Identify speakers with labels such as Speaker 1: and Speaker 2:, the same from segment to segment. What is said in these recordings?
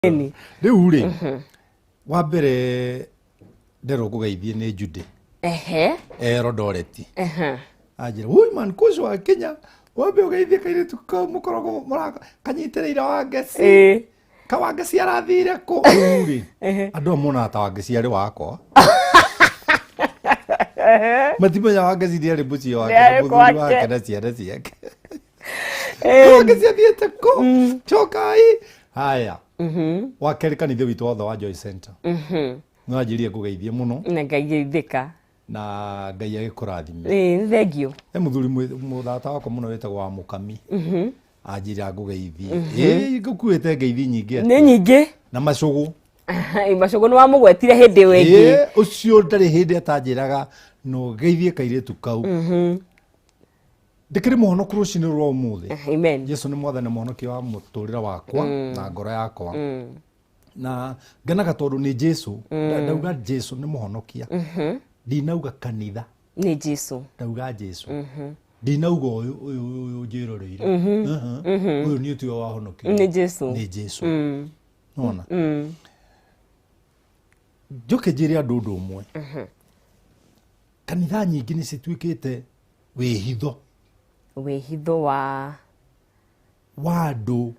Speaker 1: Riu ri wa mbere ndero kugeithie ni Judy Rodoreti ajira ui man Kush wa Kenya wambe ugeithie kairitu ka mukorogo kanyitiriire wa ngeci kawa ngeci arathire ku ri andu amuna ta wa ngeci ari wakwa matimenya wa ngeci ndiari buci wake muthuri wake na ciana ciake wa ngeci athiete ku chokai haya wakeri kanithe witu wothe wa Joy Center no ajirie kugeithie muno
Speaker 2: na ngaithika
Speaker 1: na ngai agikurathime
Speaker 2: thengio
Speaker 1: muthuri muthata wako muno wetagwo wa Mukami ajira kugeithie ngukuite ngeithi nyingi
Speaker 2: ni nyingi
Speaker 1: na macugu
Speaker 2: macugu ni wa mugwetire hindi wengi
Speaker 1: ucio ndari hindi atanjiraga no geithie kairitu kau ndikiri muhonoku rucini rwa umuthi
Speaker 2: amen
Speaker 1: Yesu ni mwathani muhonoki wa muturira wakwa na ngoro yakwa na nganaga tondu ni Jesu ndauga Jesu ni muhonokia ndinauga kanitha
Speaker 2: ni Jesu
Speaker 1: ndauga Jesu ndinauga uyu njiroreire uyu ni utu wa honoki
Speaker 2: ni Jesu
Speaker 1: nona njoke njire andu undu umwe kanitha nyingi ni cituikite
Speaker 2: wihitho wa
Speaker 1: andu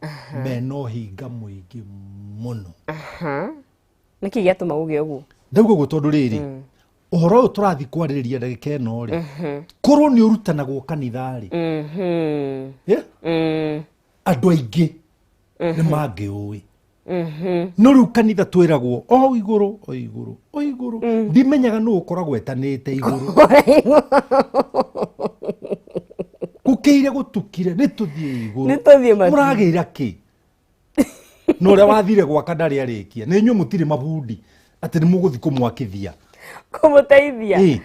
Speaker 1: meno hinga muingi muno
Speaker 2: niki giatuma uge ugu
Speaker 1: ndauga guo tondu riri uhoro uyu turathi kwaririria ndagika ino ri korwo ni urutanagwo kanitha ri andu aingi ni mangiui no riu kanitha twiragwo o iguru ndimenyaga nu ukoragwo etanite iguru kukeire gutukire nituthie iguru muragira ki no ria wathire gwaka ndari arikia ni nyu mutire mabundi ati ni muguthi kumwakithia
Speaker 2: kumuteithia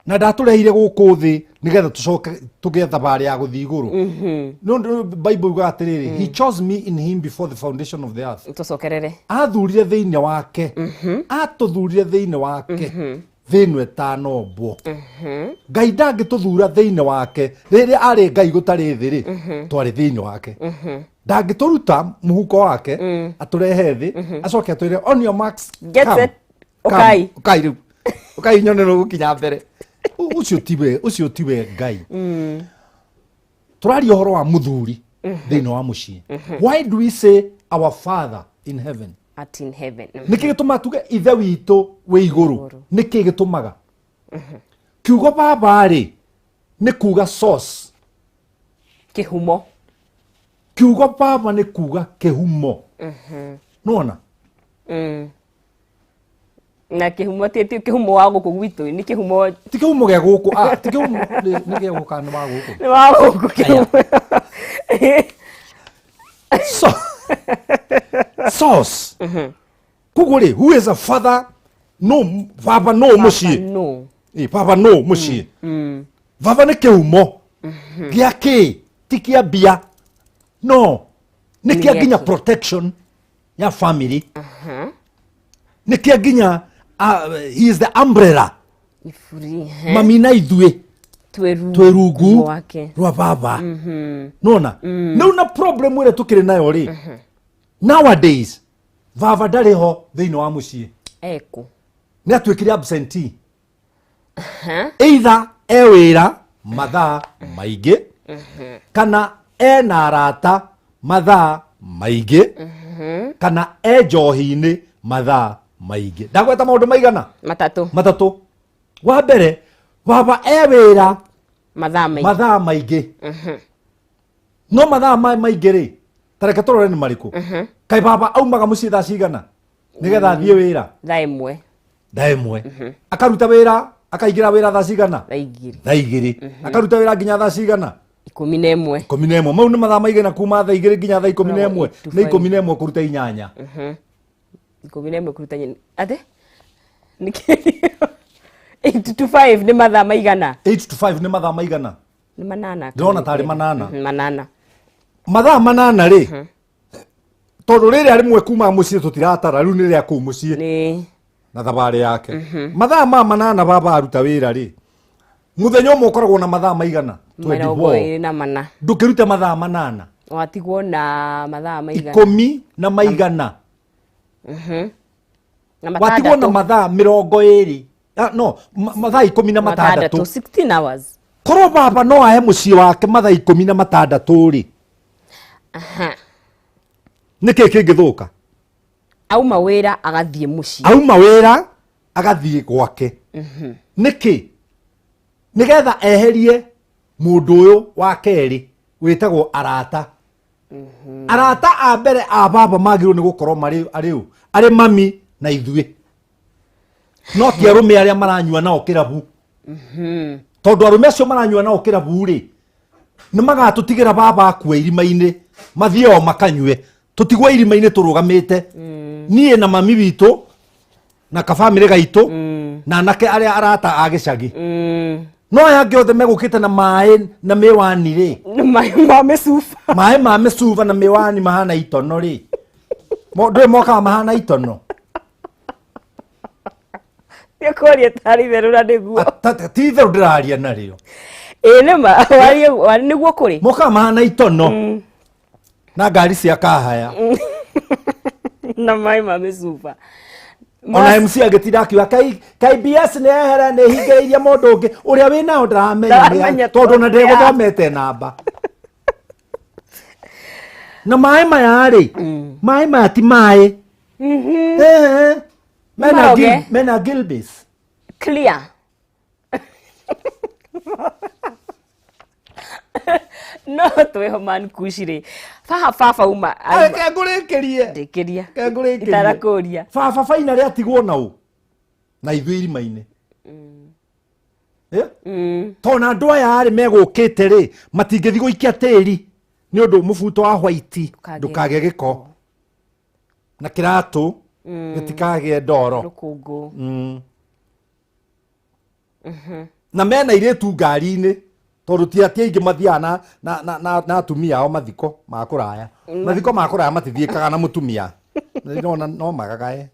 Speaker 1: na ndatureire guku thi nigetha tucoke tuge thabari ya guthi iguru no Bible uga atiriri he chose me in him before the foundation of the earth
Speaker 2: tucokerere
Speaker 1: athurire thiine wake atuthurire thiine wake thinwe tanombwo ngai ndangituthura thiine wake riri ari ngai gutari thiri twari thiine wake ndangituruta muhuko wake aturehe thi acoke atwire on your marks
Speaker 2: get set
Speaker 1: okay nyone no gukinya mbere ucio tiwe ngai turari uhoro wa muthuri thiine wa mucii why do we say our father in heaven niki gituma tuge ithe witu wi iguru niki gitumaga kiugo baba ri ni kuga source
Speaker 2: kihumo
Speaker 1: kiugo baba ni kuga kihumo nona
Speaker 2: na kihumo ti kihumo wa guku gwitu ni kihumo
Speaker 1: ti kihumo gia guku ti kihumo ni gia guku ni
Speaker 2: wa guku
Speaker 1: source kuguri who is a father no baba no mucii
Speaker 2: no
Speaker 1: baba no mucii baba ni kihumo gia ki ti kia bia no ni kia ginya protection ya family ni kia ginya he is the umbrella mami na ithue twerungu rwa baba nona no na problem wire tukire nayo ri nowadays baba ndari ho thiine wa mucii ni atwikire absentee either ewira mathaa maingi kana ena arata mathaa maingi kana njohi-ini mathaa maingi ndagweta maundu maigana matatu wa mbere baba ewira mathaa maingi no mathaa maingi ri tareke turore ni mariku kai baba aumaga mucii thaa cigana nigetha athie wira thaa imwe akaruta wira akaigira wira thaa cigana thaa igiri akaruta wira nginya thaa cigana 11 mau ni mathaa maigana kuma thaa igiri nginya thaa 11 ni 11 kuruta 8
Speaker 2: 11 kuruta ate niki 8 to 5 ni mathaa maigana
Speaker 1: 8 to 5 ni mathaa maigana
Speaker 2: ni manana
Speaker 1: ndona tari manana mathaa manana ri tondu riri ari mwe kuma mucii tutiratara riu ni ria ku mucii na thabari yake mathaa manana baba aruta wira ri muthenya umwe ukoragwo na mathaa maigana 24
Speaker 2: na mana
Speaker 1: ndukiruta mathaa manana
Speaker 2: watigwo na mathaa maigana
Speaker 1: 10 na maigana
Speaker 2: na
Speaker 1: watigwo na mathaa 20 no mathaa 16
Speaker 2: 16 hours
Speaker 1: korwo baba no ahe muciĩ wake mathaa 16 ri nĩkĩ kĩngĩthũka
Speaker 2: auma wĩra agathie muciĩ
Speaker 1: auma wĩra agathie gwake nĩkĩ nĩgetha eherie mũndũ ũyũ wa kerĩ wĩtagwo arata arata a mbere a baba magĩrĩirwo nĩ gũkorwo arĩ mami na ithuĩ no ti arũme arĩa maranyua nao kĩrabu tondũ arũme acio maranyua nao kĩrabu rĩ nĩ magatũtigĩra baba akua irima-inĩ mathiĩ o makanyue tũtigwo irima-inĩ tũrũgamĩte niĩ na mami witũ na kabamĩrĩ gaitũ na anake arĩa arata a gĩcagi no aya angĩ othe megũkĩte na maĩ na mĩwani rĩ maĩ ma mĩcuba na mĩwani mahana itono rĩ ndũĩ mokaga mahana itono
Speaker 2: Kuria tari therũ na nĩguo
Speaker 1: ti therũ ndĩraria narĩo
Speaker 2: nĩma nĩguo kũrĩ
Speaker 1: mokaga mahana itono na ngari cia kahaya
Speaker 2: na maĩ ma mĩcuba
Speaker 1: ona MC agĩtinda akiuga KBS nĩ ehere nĩ hingĩrĩirie mũndũ ũngĩ ũrĩa wĩ nao ndaramenya tondũ na ndegũthomete namba na maĩ maya rĩ maĩ maya ti maĩ mena Gilbis
Speaker 2: clear no twĩho man Kush rĩ baba uma
Speaker 1: kengũrĩkĩrie
Speaker 2: itarakũria
Speaker 1: baba finally atigwo na ũ na ithuĩ irima-inĩ tona andũ aya rĩ megũkĩte rĩ matingĩthi gũikia tĩri nĩ ũndũ mũbuto wa white ndũkagĩe gĩko na kĩratũ gĩtikagĩe ndoro
Speaker 2: rũkũngũ
Speaker 1: na mena irĩtu ngari-inĩ tondũ ti aingĩ mathiaga na atumia ao mathiko ma kũraya mathiko ma kũraya matithiĩkaga na mũtumia no magagae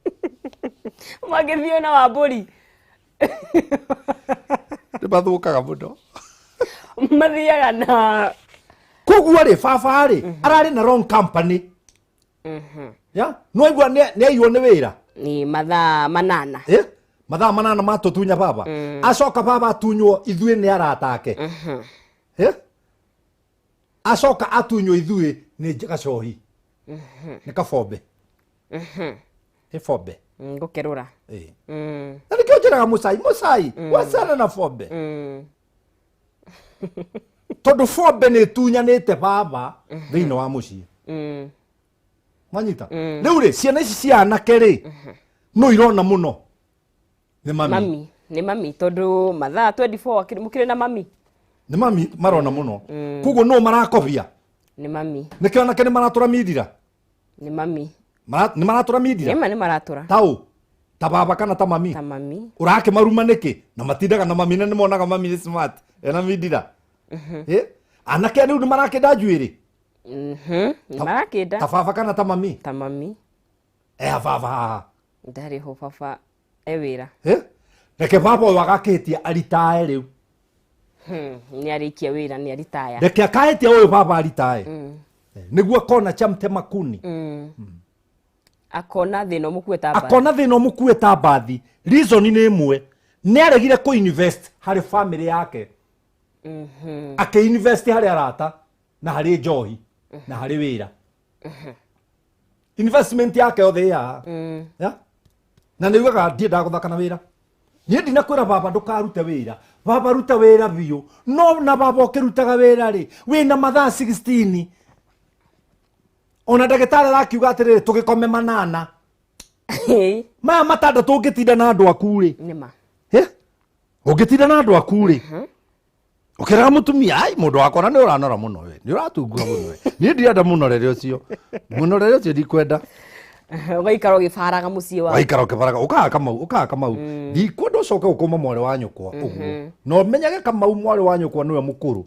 Speaker 2: magĩthiĩ na wambũri
Speaker 1: nĩ mathũkaga mũno
Speaker 2: mathiaga na
Speaker 1: koguo rĩ baba rĩ ararĩ na wrong company no aigua nĩ aiywo nĩ wĩra
Speaker 2: nĩ mathaa 8
Speaker 1: mathaa 8 matũtunya baba acoka baba atunywo ithuĩ nĩ arata ake acoka atunywo ithuĩ nĩ gacohi nĩ kabombe nĩ bombe
Speaker 2: ngũkerũra
Speaker 1: na nĩkĩo njĩraga mũcai wacana na bombe tondũ bombe nĩ tunyanĩte baba thĩinĩ wa mũciĩ manyita rĩu rĩ ciana ici cia anake rĩ no irona mũno
Speaker 2: nĩ mami tondũ mathaa 24 mũkĩrĩ na mami
Speaker 1: nĩ mami marona mũno koguo no marakobia
Speaker 2: nĩ mami
Speaker 1: nĩkĩo anake nĩ maratũra mindira
Speaker 2: nĩ mami
Speaker 1: nĩ maratũra mindira
Speaker 2: nĩ maratũra
Speaker 1: taũ ta baba kana ta mami ũrake maruma nĩkĩ na matindaga na mami na nĩ monaga mami nĩ smart ena mindira anake rĩu nĩ marakĩnda njuĩrĩ
Speaker 2: nĩ marakĩnda
Speaker 1: ta baba kana ta mami baba haha
Speaker 2: ndarĩ ho baba wĩra
Speaker 1: reke baba ũyũ agakĩhĩtia aritae rĩu
Speaker 2: nĩ arĩkia wĩra nĩ aritaya
Speaker 1: reke akahĩtia ũyũ baba aritae nĩguo akona chamte makuni
Speaker 2: akona thĩna
Speaker 1: mũkuĩ ta mbathi reason nĩ ĩmwe nĩ aregire kũ-invest harĩ family yake akĩ-invest harĩ arata na harĩ njohi na harĩ wĩra investment yake yothe na nĩ ugaga ndiendaga gũthaka na wĩra niĩ ndinakwĩra baba ndũkarute wĩra baba ruta wĩra biũ no na baba ũkĩrutaga wĩra rĩ wĩna mathaa 16 ona ndagĩtarĩ arakiuga atĩrĩrĩ tũgĩkome 8 maya 6 ũngĩtinda na andũ aku rĩ ũngĩtinda na andũ aku rĩ ũkĩraga mũtumia mũndũ wakwa na nĩ ũranora mũno nĩ ũratungura mũno niĩ ndirenda mũnorere ũcio ndikwenda
Speaker 2: ũgaikara ũgĩbaraga mũciĩ waku
Speaker 1: ũkaga kamau ndikwenda ũcoke ũkũma mwarĩ wa nyũkwa ũguo no menyage kamau mwarĩ wa nyũkwa nĩwe mũkũrũ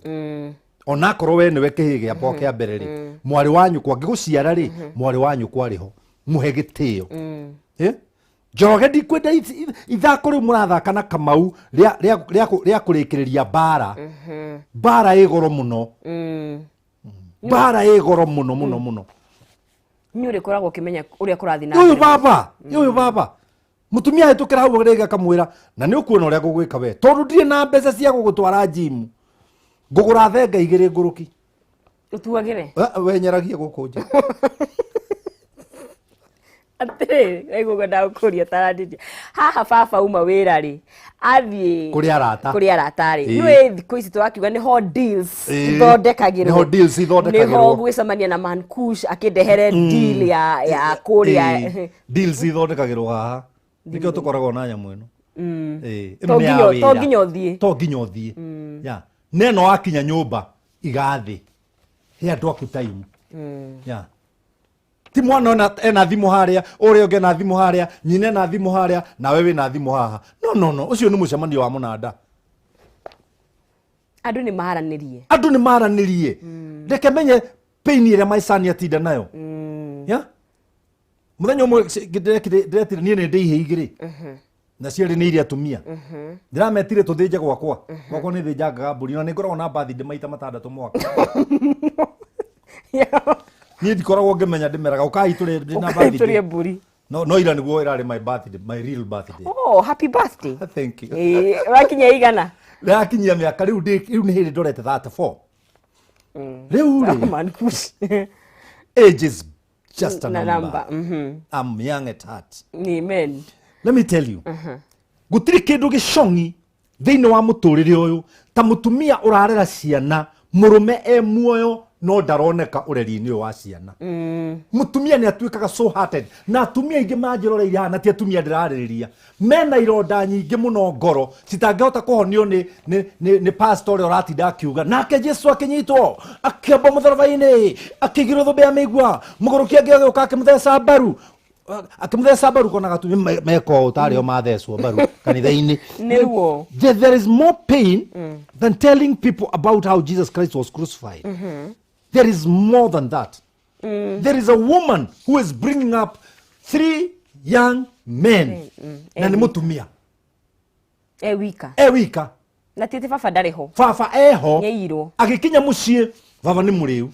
Speaker 1: onakorwo we nĩwe kĩhĩ gĩakwa kĩa mbere rĩ mwarĩ wa nyũkwa ngĩgũciara rĩ mwarĩ wa nyũkwa rĩho mũhe gĩtĩo Njoroge ndikwenda ithako rĩu mũrathaka na Kamau rĩa kũrĩkĩrĩria mbara mbara ĩ goro mũno bara goro muno muno muno
Speaker 2: ni uri koragwo kimenya uria kurathi na
Speaker 1: yo baba mutumia hetukira hau rega kamwira na ni ukuona uria gugwika we tondu ndire na mbeca cia gugutwara gym ngugura thenga igiri nguruki
Speaker 2: utuagire
Speaker 1: we nyaragie gukunja
Speaker 2: ate ego gada Kuria tarandithia haha baba uma wira ri athie
Speaker 1: Kuria arata
Speaker 2: ri nwe thikũ ici twakiuga niho deals ithondekagirwo niho gwicamania na man Kush akindehere deal ya Kuria
Speaker 1: deals ithondekagirwo haha nikio tukoragwo na nyamu ino
Speaker 2: to
Speaker 1: nginya uthie ya neno akinya nyumba igathi he andu aku time ya ti mwana ena thimu haria uria unge na thimu haria nyine na thimu haria na wewe na thimu haha no ucio ni mucemanio wa munanda
Speaker 2: andu ni
Speaker 1: maranirie reke menye pain ire maicani atinda nayo ya muthenya umwe ndiretire nie ndi ihe igiri na ciari ni iria atumia ndirametire tuthinje gwakwa ni thinjangaga mburi na ningoragwo na birthday maita matandatu mwaka ni ndikoragwo ngimenya ndimeraga ukai turi na birthday
Speaker 2: mburi
Speaker 1: no ira niguo irari my birthday, my real birthday.
Speaker 2: Oh, happy birthday.
Speaker 1: Thank you.
Speaker 2: Wakinya igana
Speaker 1: rakinyia miaka riu ni hindi ndorete 34 riu
Speaker 2: man Kush
Speaker 1: age is just a
Speaker 2: number.
Speaker 1: I'm young at heart.
Speaker 2: Amen.
Speaker 1: Let me tell you, gutiri kindu gicongi thiini wa muturire uyu ta mutumia urarera ciana murume muoyo no ndaroneka ureri-ini wa ciana. Mutumia ni atuikaga so hearted na atumia ingi manjiroreire hana ti atumia ndiraririria mena ironda nyingi muno ngoro citangihota kuhonio ni pastor uratinda akiuga nake Jesu akinyitwo akiamba mutharaba-ini akigirwo thumbe ya migwa muguruki angi agioka akimutheca mbaru kona gatumia meko utario mathecwo mbaru kanitha-ini. There is more pain than telling people about how Jesus Christ was crucified. There is more than that. There is a woman who is bringing up 3 young men. Na ni mutumia. Ewika.
Speaker 2: Na tete baba ndariho.
Speaker 1: Baba eho.
Speaker 2: Nyeirwo.
Speaker 1: Agikinya mucii baba ni muriu.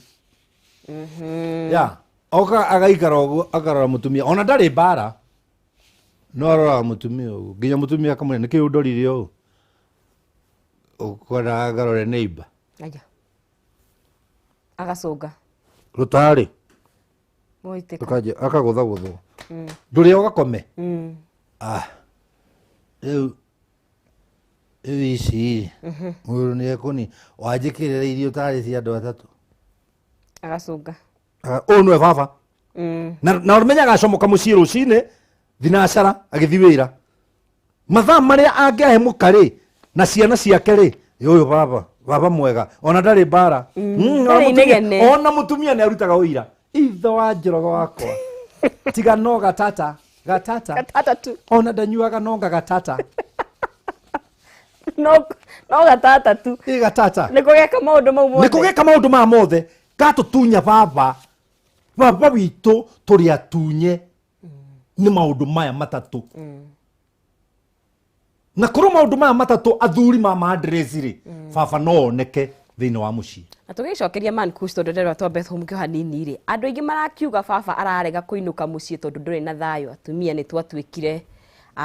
Speaker 1: Ya. Oka agaikara uguo akarora mutumia. Ona ndari bara. No arora mutumia uguo. Nginya mutumia akamwira niki undorire uguo. Ukora agarore neighbor.
Speaker 2: Aja. Agacoga
Speaker 1: rutari
Speaker 2: moiteka
Speaker 1: tukaje akaguthaguthwo nduri ugakome ici muru ni ekuni wajikirira irio tari cia andu atatu
Speaker 2: agacoga
Speaker 1: nwe baba na urmenyaga acomoka mucii rucini thinacara agithi wira mathaa maria angiahe mukari na ciana ciake ri uyu baba mwega ona ndari bara ona mutumia ni arutaga uira itho wa njorogo wakwa tiga no gatata
Speaker 2: tu
Speaker 1: ona ndanyuaga no gatata
Speaker 2: no gatata tu
Speaker 1: gatata
Speaker 2: nikugeka
Speaker 1: maundu ma mothe gatutunya baba witu turi atunye ni maundu maya matatu na kuru maundu maya matatu athuri mama adressiri baba no oneke thiini wa mucii
Speaker 2: na tugicokeria man Kush tondu nderwa twambe thumukio hanini ri andu aingi marakiuga baba ararega kuinuka mucii tondu nduri na thayo atumia ni twatuikire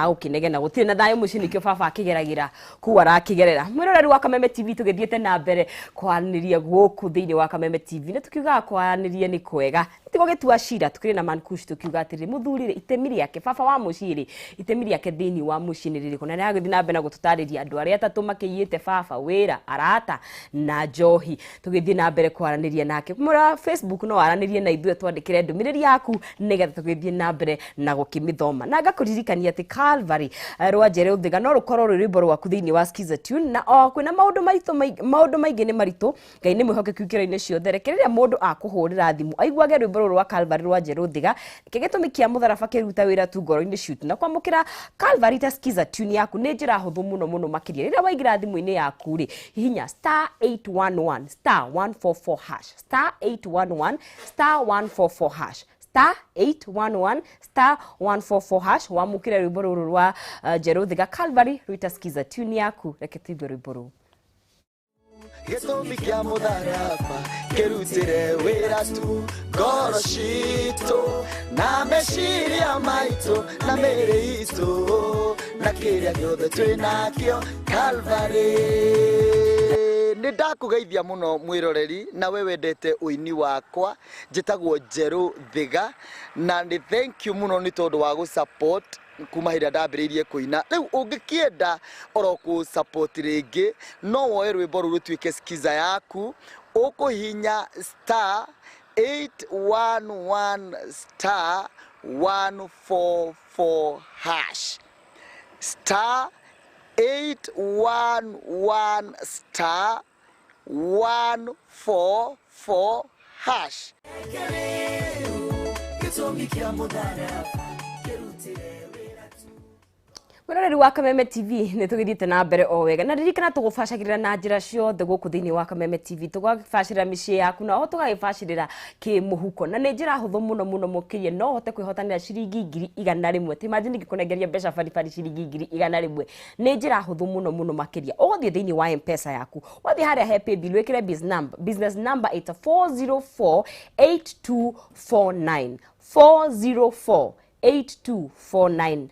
Speaker 2: ukinegena gutire na thayo mucii nikio baba akigeragira ku arakigerera mwiroreri wa Kameme TV tugithiete na mbere kwaraniria guku thiini wa Kameme TV na tukiuga kwaraniria ni kwega tigo gitua cira tukiri na man Kush tukiuga atiri muthuri ri itemi riake baba wa mucii ri itemi riake thiini wa mucii ni ririko na niagithi na mbere na gututariria andu aria atatu makiyite baba wira arata na njohi tugithii na mbere kwaraniria nake mura Facebook no aranirie na ithuĩ twandikire ndumiriri yaku nigetha tugithii na mbere na gukimithoma na ngakuririkania ati Calvary rwajere uthiga no rukorwo rwimbo rwaku thiini wa Skiza Tune na kwina maundu maingi ni maritu ngai ni mwihokeku kira-ini ciothe rekereria mundu akuhurira thimu aiguage rwimbo rwa Calvary rwajere uthiga kigitumi kia mutharaba kiruta wira tu ngoro-ini citu na kwamukira Calvary ta Skiza Tune yaku ni njira huthu muno makiria rira waigira thimu-ini yaku ri hihinya *811 *144 hash *811 *144 hash *811 *144 hash wamukire rwimbo ruru rwa Jeruthiga Calvary rwita Skiza Tune yaku reke tuigue rwimbo ruru.
Speaker 3: gĩtũmi kĩa mũtharaba kĩrutĩre wĩra tu ngoro citũ na meciria maitũ na mĩĩrĩ itũ na kĩrĩa gĩothe twĩnakĩo Calvary. Nĩ ndakũgeithia mũno mwĩroreri na we wendete ũini wakwa njĩtagwo Njerũ Thiga na nĩ thank you mũno nĩ tondũ wa gũ-support kuma hĩndĩ ndambĩrĩirie kũina. Rĩu ũngĩkĩenda oro kũ-support rĩngĩ no woe rwĩmbo rũu rũtuĩke skiza yaku ũkũhihinya *811*144# *811*144#.
Speaker 2: Mwĩroreri wa Kameme TV nĩ tũgĩthiĩte na mbere o wega na ririkana tũgũbacagĩrĩra na njĩra ciothe gũkũ thĩinĩ wa Kameme TV tũgabacĩrĩra mĩciĩ yaku na o tũgagĩbacĩrĩra kĩmũhuko na nĩ njĩra hũthũ mũno mũno mũkĩrie no hote kwĩhotanĩra ciringi 100,000 ti imagine ngĩkũnengeria mbeca baribari ciringi 100,000 nĩ njĩra hũthũ mũno mũno makĩria ũgũthiĩ thĩinĩ wa M-Pesa yaku wathiĩ harĩa he paybill wĩkĩre business number 4048249 4048249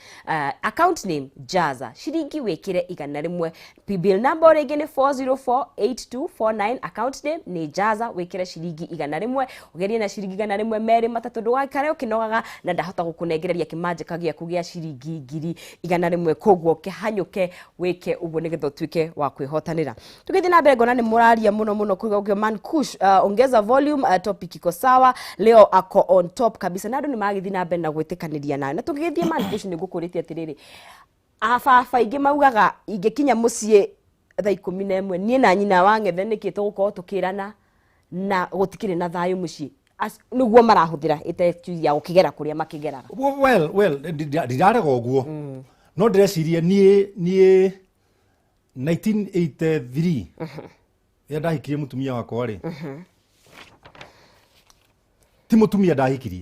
Speaker 2: account name Jaza shiringi wekire 100 paybill number rĩngĩ nĩ 4048249 account name ni Jaza wekire shiringi 100 ugerie na shiringi 100 merĩ matatũ ndũgakare ũkĩnogaga na ndahota gũkũnengereria kĩmanjĩka gĩaku gĩa shiringi 100 koguo kĩhanyũke wĩke ũguo nĩgetha ũtuĩke wa kwĩhotanĩra tũgĩthiĩ na mbere ngona nĩ mũraria mũno mũno kuga man Kush ongeza volume topic iko sawa leo ako on top kabisa na andũ nĩ magĩthiĩ na mbere na gwĩtĩkanĩria nawe na tũgĩthiĩ man Kush nĩ ngũkũrĩtie atĩrĩrĩ ababa ingĩ maugaga ingĩkinya mũciĩ thaa 11 niĩ na nyina wa ng'ethe nĩkĩ tũgũkorwo tũkĩrana na gũtikĩrĩ na thayũ mũciĩ nĩguo marahũthĩra ĩtetu ya gũkĩgera kũrĩa makĩgeraga
Speaker 1: well ndirarega ũguo no ndĩreciria niĩ 1983 ya ndahikirie mũtumia wakwa rĩ ti mũtumia ndahikirie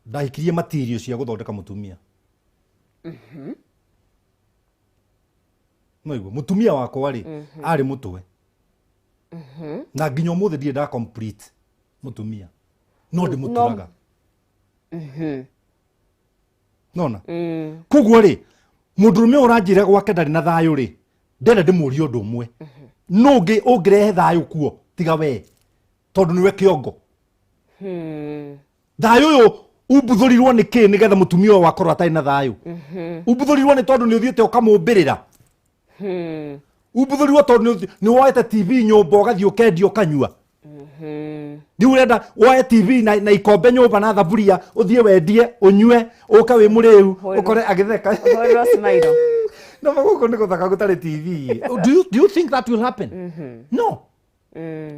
Speaker 1: ndahikirie material cia gũthondeka mũtumia noiguo mũtumia wakwa rĩ arĩ mũtwe na nginya ũmũthĩ ndirĩ nda complete mũtumia no ndĩmũturaga nona koguo rĩ mũndũrũme ũranjĩra gwake ndarĩ na thayũ rĩ ndenda ndĩmũrie ũndũ ũmwe no ũngĩrehe thayũ kuo tiga we tondũ nĩwe kĩongo thayũ ũyũ umbuthũrirwo nĩ kĩ nĩgetha mũtumia ũyũ wakorwo atarĩ na thayũ umbuthũrirwo nĩ tondũ nĩ ũthiĩte ũkamũmbĩrĩra umbuthũrirwo tondũ nĩ woete TV nyũmba ũgathiĩ ũkendia ũkanyua rĩu ũrenda woe TV na ikombe nyũmba na thaburia ũthiĩ wendie ũnyue ũka wĩ mũrĩu ũkore agĩtheka no magũkũ nĩ gũthaka gũtarĩ TV do you think that will happen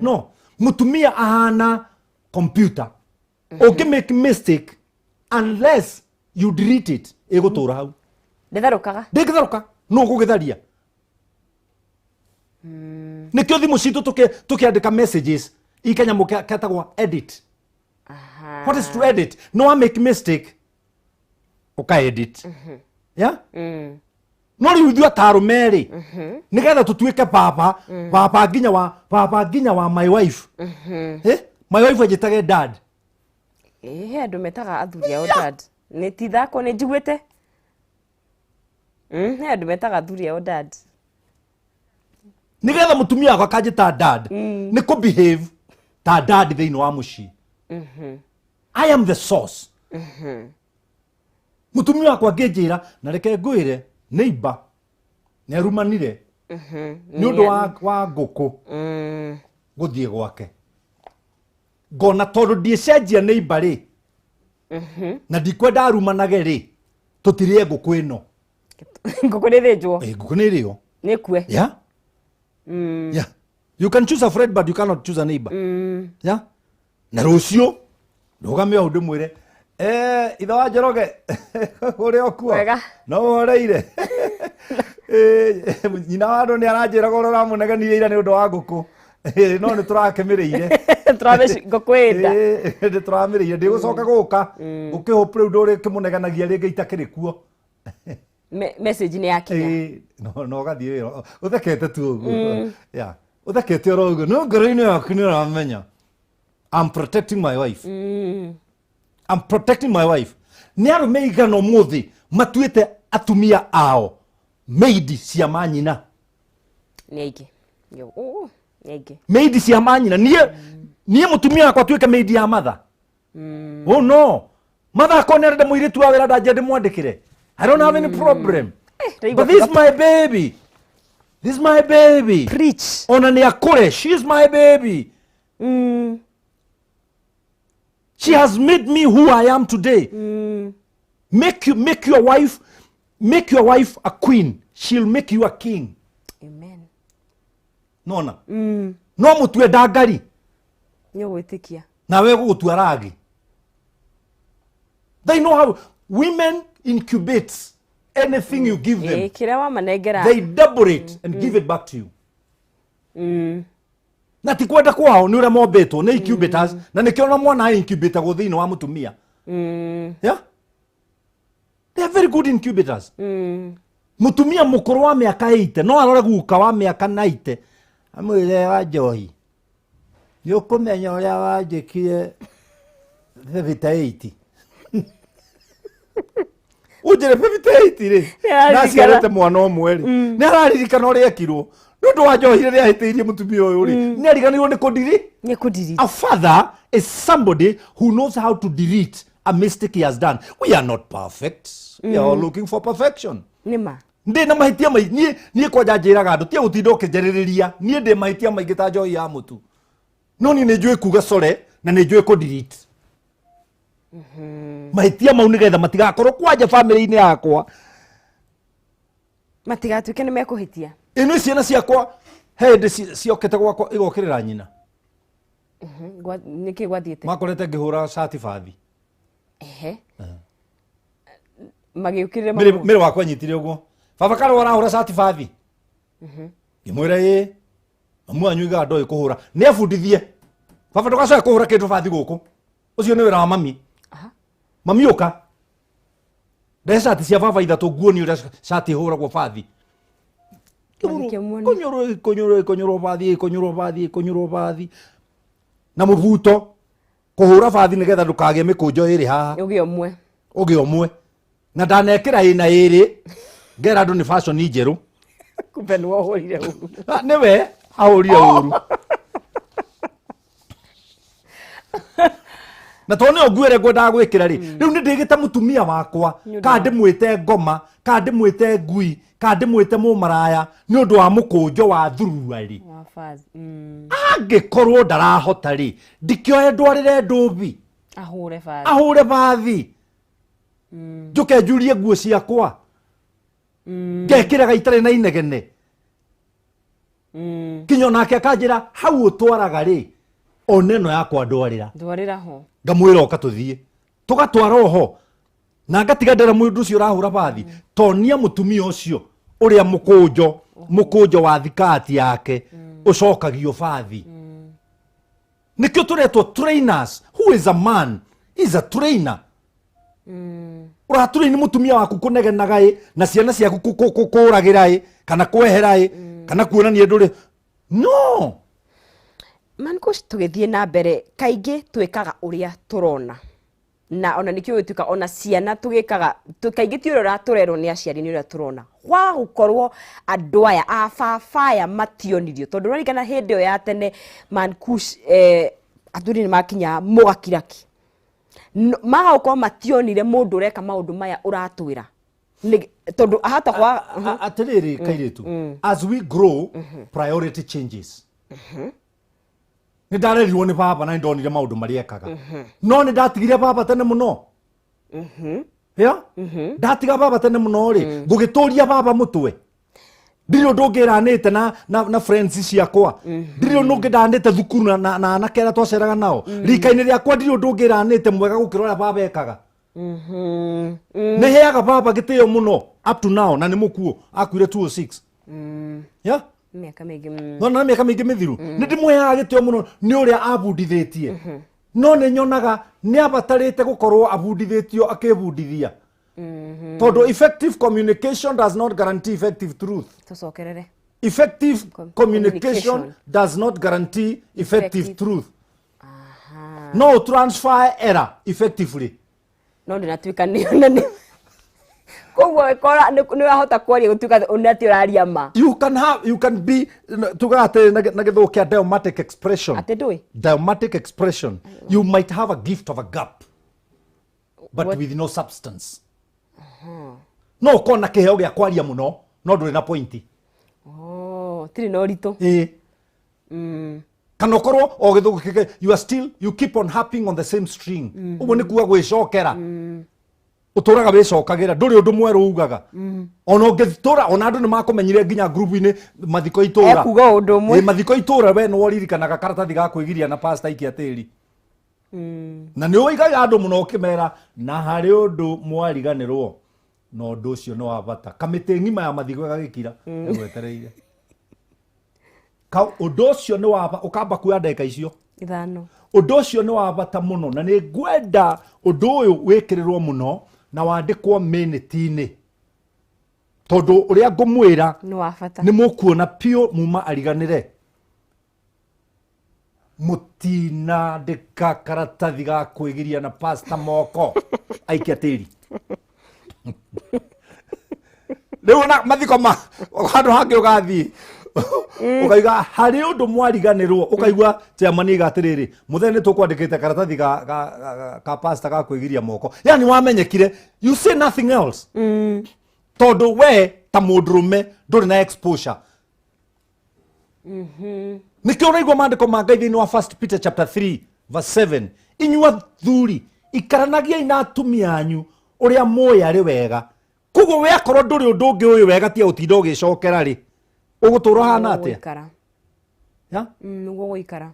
Speaker 1: no mũtumia ahana computer okay make mistake unless you delete it ĩgũtũra hau ndĩgĩtherũka no gũgĩtharia nĩkĩo thimũ citũ tũkĩandĩka messages ikanyamũ ketagwo edit what is to edit no make mistake ũka edit no rĩu ithuĩ atarũme rĩ nĩgetha tũtuĩke baba nginya wa my wife my wife anjĩtage dad
Speaker 2: he andũ metaga athuri ao dad nĩ tithako nĩ njiguĩte he andũ metaga athuri ao dad
Speaker 1: nĩgetha mũtumia wakwa kanjĩta dad nĩ kũ behave ta dad thĩinĩ wa mũciĩ I am the source mũtumia wakwa ngĩnjĩra na reke ngwĩre neighbor nĩ arumanire nĩ ũndũ wa ngũkũ gũthiĩ gwake ngona tondũ ndiĩcenjia neighbor rĩ na ndikwenda arumanage rĩ tũtirĩe ngũkũ ĩno
Speaker 2: ngũkũ nĩ thĩnjwo
Speaker 1: ngũkũ nĩ ĩrĩo
Speaker 2: nĩ kue
Speaker 1: yeah you can choose a friend but you cannot choose a neighbor yeah na rũciũ ndũgame hau ndĩmwĩre ithe wa Njoroge ũrĩa ũkuo no woreire nyina wa andũ nĩ aranjĩraga ũrĩa ũramũnegenire ira nĩ ũndũ wa ngũkũ no nĩ tũrakĩmĩrĩire
Speaker 2: ngũkũ ĩnda
Speaker 1: nĩ tũramĩrĩire ndĩgũcoka gũka ũkĩhope rĩu ndũrĩ kĩmũnegenagia rĩngĩ itakĩrĩ kuo
Speaker 2: message ni yakinya
Speaker 1: no gathie wira uthekete tu uguo ya uthekete oro uguo no ngoro-ini yaku ni uramenya I'm protecting my wife I'm protecting my wife ni arume igana umuthi matuite atumia ao maidi cia manyina
Speaker 2: ni aiki yo ni aiki
Speaker 1: maidi cia manyina nie mutumia akwa tuike maidi ya mother oh no mother akonerede muiritu wa wira ndajende mwandikire I don't have any problem but this is my baby this is my baby
Speaker 2: preach
Speaker 1: ona ni akure she is my baby she has made me who I am today make your wife a queen she'll make you a king
Speaker 2: amen
Speaker 1: nona no mutue ndangari
Speaker 2: ni gwitikia
Speaker 1: na we gutua ragi they know how women incubate anything you give them
Speaker 2: kira wa manengera
Speaker 1: they double it and give it back to you na ti kwenda kwao ni uria mombetwo ni incubators na nikio na mwana incubator go thini wa mutumia yeah they are very good incubators mutumia mukuru wa miaka 80 no arore guka wa miaka 90 amwire wa njohi ni ukumenya uria wanjikire 78 ujire 58 ri na ciarete mwana omwe ri ni araririkana uria ekirwo nundu wa njohi ri ahitiirie mutumia uyu ri ni ariganirwo ni kudiri a father is somebody who knows how to delete a mistake he has done. We are not perfect. We are all looking for perfection.
Speaker 2: Nima.
Speaker 1: Ndi na mahitia mai nie kwaja njiraga andu tia utindo kijeririria nie ndi mahitia maingi ta njohi ya mutu no ni njui kuga sore na ni njui ku delete mahitia mau nigetha matigakorwo kwaja family-ini yakwa
Speaker 2: matigatuike ni mekuhitia
Speaker 1: ino ciana ciakwa hindi ciokete gwakwa igokirira nyina
Speaker 2: niki gwathiete
Speaker 1: makorete ngihura certificate
Speaker 2: magiukire
Speaker 1: mire wakwa nyitire uguo baba karo warahura certificate ngimwira mamu anyu iga ndoi kuhura ni abundithie baba ndugacoke kuhura kindu bathi guku ucio ni wira wa mami mami uka ndecati cia baba ithatu nguoni uria cati huragwo bathi kunyuro bathi na mubuto kuhura bathi nigetha ndukage mikunjo iri haha ugi omwe na ndanekira ina iri ngera ndu ni fashion njeru
Speaker 2: kumbe ni wahurire uru
Speaker 1: niwe ahurire uru na tone ogwere gwenda gwikira ri riu ni ndigite mutumia wakwa ka ndimwite ngoma ka ndimwite ngui ka ndimwite mumaraya ni undu wa mukunjo wa thurua ri angikorwo ndarahota ri ndikioe ndwarire ndubi ahure bathi njuke njurie nguo ciakwa ngekiraga itare na inegene kinyo nake akanjira hau utwaraga ri oneno yakwa ndwarira
Speaker 2: ho
Speaker 1: ngamwira oka tuthie tugatwara oho na ngatiga ndera mundu ucio urahura bathi tonia mutumia ucio uria mukunjo wa thikati yake ucokagio bathi nikio turetwo trainers. Who is a man? He's a trainer. Uratrain mutumia waku kunegenaga na ciana ciaku kuragira kana kwehera kana kuonania nduri no
Speaker 2: man Kush tugithie na mbere kaingi twikaga uria turona na ona nikio wituka ona ciana tugikaga kaingi ti uria turerwo ni aciari ni uria turona wa gukorwo andu aya afafaya mationirio tondu rarigana hindi yo ya tene man Kush athuri ni makinya mugakiraki maga uko mationire mundu ureka maundu maya uratwira tondu ahata kwa
Speaker 1: atiriri kairitu as we grow priority changes ni ndarerirwo ni baba na ndonire maundu mariekaga no ni ndatigire baba tene muno ya ndatiga baba tene muno ri ngugituria baba mutwe ndiro ndungiranite na friends ciakwa ndiro ndungiranite thukuru na anakera twaceraga nao rikaini riakwa ndiro ndungiranite mwega gukirora baba ekaga ne heaga baba gitio muno up to now na ni mukuo akuire 206 ya
Speaker 2: miaka mingi
Speaker 1: no miaka mingi mithiru ni ndimweaga gitio muno ni uria abundithitie no ni nyonaga ni abatarite gukorwo abundithitio akibundithia tondu effective communication does not guarantee effective truth.
Speaker 2: Tucokerere.
Speaker 1: Effective communication does not guarantee effective truth. No transfer error effectively.
Speaker 2: No ndinatuika ni koguo ikora ni wahota kwaria gutuika unati uraria ma.
Speaker 1: You can be tugate na githukia idiomatic expression.
Speaker 2: Atendui.
Speaker 1: Idiomatic expression. You might have a gift of a gap, but with no substance. No kona kiheo gia kwaria muno no nduri na pointi.
Speaker 2: Tiri no rito.
Speaker 1: Kana okorwo o githugu kike you keep on harping on the same string. Uguo ni kuga gwicokera. Uturaga wicokagira nduri undu mweru ugaga. Ona ungitura ona andu ni makumenyire nginya group ini mathiko itura.
Speaker 2: Ekuga undu mwe.
Speaker 1: Mathiko itura we no ririkanaga karatathi ga kwigiria na pastor ikia tiri. Na ni uigaga andu muno ukimera na hari undu mwariganirwo no undu ucio no wabata kamite ngima ya mathiko gagikira egwetereire. Undu ucio ni waba ukamba kuya ndeka icio
Speaker 2: ithano.
Speaker 1: Undu ucio ni wabata muno na ni ngwenda undu uyu wikirirwo muno na wandikwo minute-ini tondu uria ngumwira
Speaker 2: ni wabata
Speaker 1: ni mukuona pio muma ariganire. Mutina ndika karatathi ga kwigiria na pastor moko aikia tiri. Riu na mathiko ma handu hangi ugathii ukaiga hari undu mwariganirwo ukaigua chairman igatiriri muthene tukwandikite karatathi ka pastor ga kwigiria moko. Yani wamenyekire you say nothing else. Tondu we ta mundurume nduri na exposure. Nikio uraigua mandiko ma Ngai thiini wa 1 Peter chapter 3 verse 7 inyua thuri ikaranagia ina atumia anyu uria moya ari wega. Kugo we akorwo nduri undu ungi uyu wega tia utinda ugicokera ri ugutura hana atia ya
Speaker 2: nugo guikara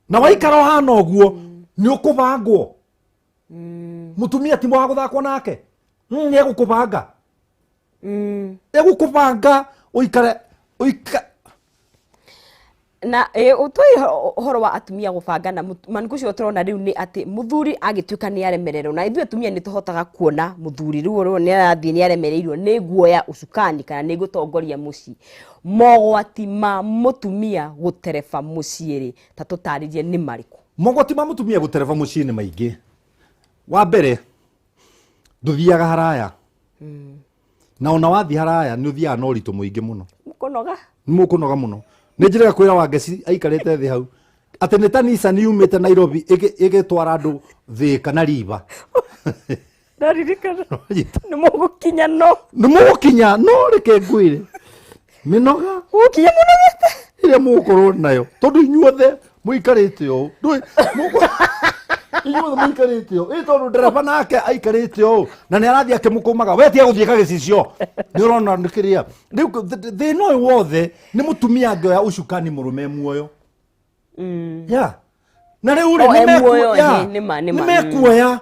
Speaker 1: na waikara hana oguo ni ukubangwo. Mutumia timo wa guthakwo nake ni egukubanga egukubanga uikare
Speaker 2: na utoi horo wa atumia gubanga na manikucio turona riu ni ati muthuri agituika ni aremererwo na ithuĩ atumia ni tuhotaga kuona muthuri riu ni arathii ni aremereirwo ni guoya ucukani kana ni gutongoria mucii. Mogwati ma mutumia gutereba mucii ri ta tutaririe ni mariku.
Speaker 1: Mogwati ma mutumia gutereba mucii ni maingi. Wa mbere nduthiaga haraya na ona wathi haraya ni uthiaga na uritu muingi muno. Mukunoga muno. Nijiraga kwira Wangeci aikarite thi hau ati ni tanisa ni umite Nairobi igitwara andu Thika na Riva.
Speaker 2: Ndaririkana ni mugukinya no reke ngwire minoga ukinya munogete
Speaker 1: iria mukorwo nayo tondu inyuothe muikarite o inyuothe muikarite o tondu ndereba nake aikarite o na ni arathii akimukumaga we tia guthiika gicicio ni urona nikiria riu they know wothe ni mutumia ngioya ucukani murume muoyo. Ya na riu ri ni mekuoya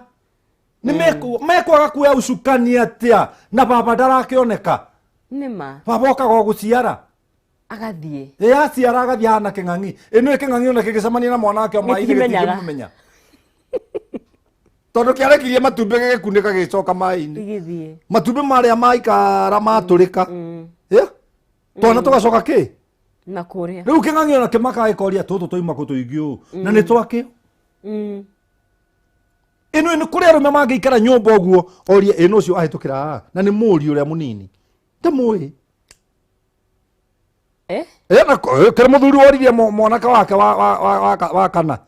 Speaker 1: ni mekwaga kuoya ucukani atia na baba ndarakioneka
Speaker 2: nima
Speaker 1: baba okaga guciara
Speaker 2: agathie
Speaker 1: aciara agathie hana king'ang'i ino king'ang'i ona kigicemania na mwana wake mai gikimenya tondu kiarekirie matumbi gigikunika gicoka mai-ini
Speaker 2: igithie
Speaker 1: matumbi maria maikara maturika twana tugacoka ki
Speaker 2: na kuria
Speaker 1: riu king'ang'i ona kimaka gikoria tutu toima kutuingio na ni twake ino ni kuria rume mangiikara nyumba oguo oria ino cio ahitukira na ni muri uria munini tamui na kera muthuri woririe mwanaka wake wa kana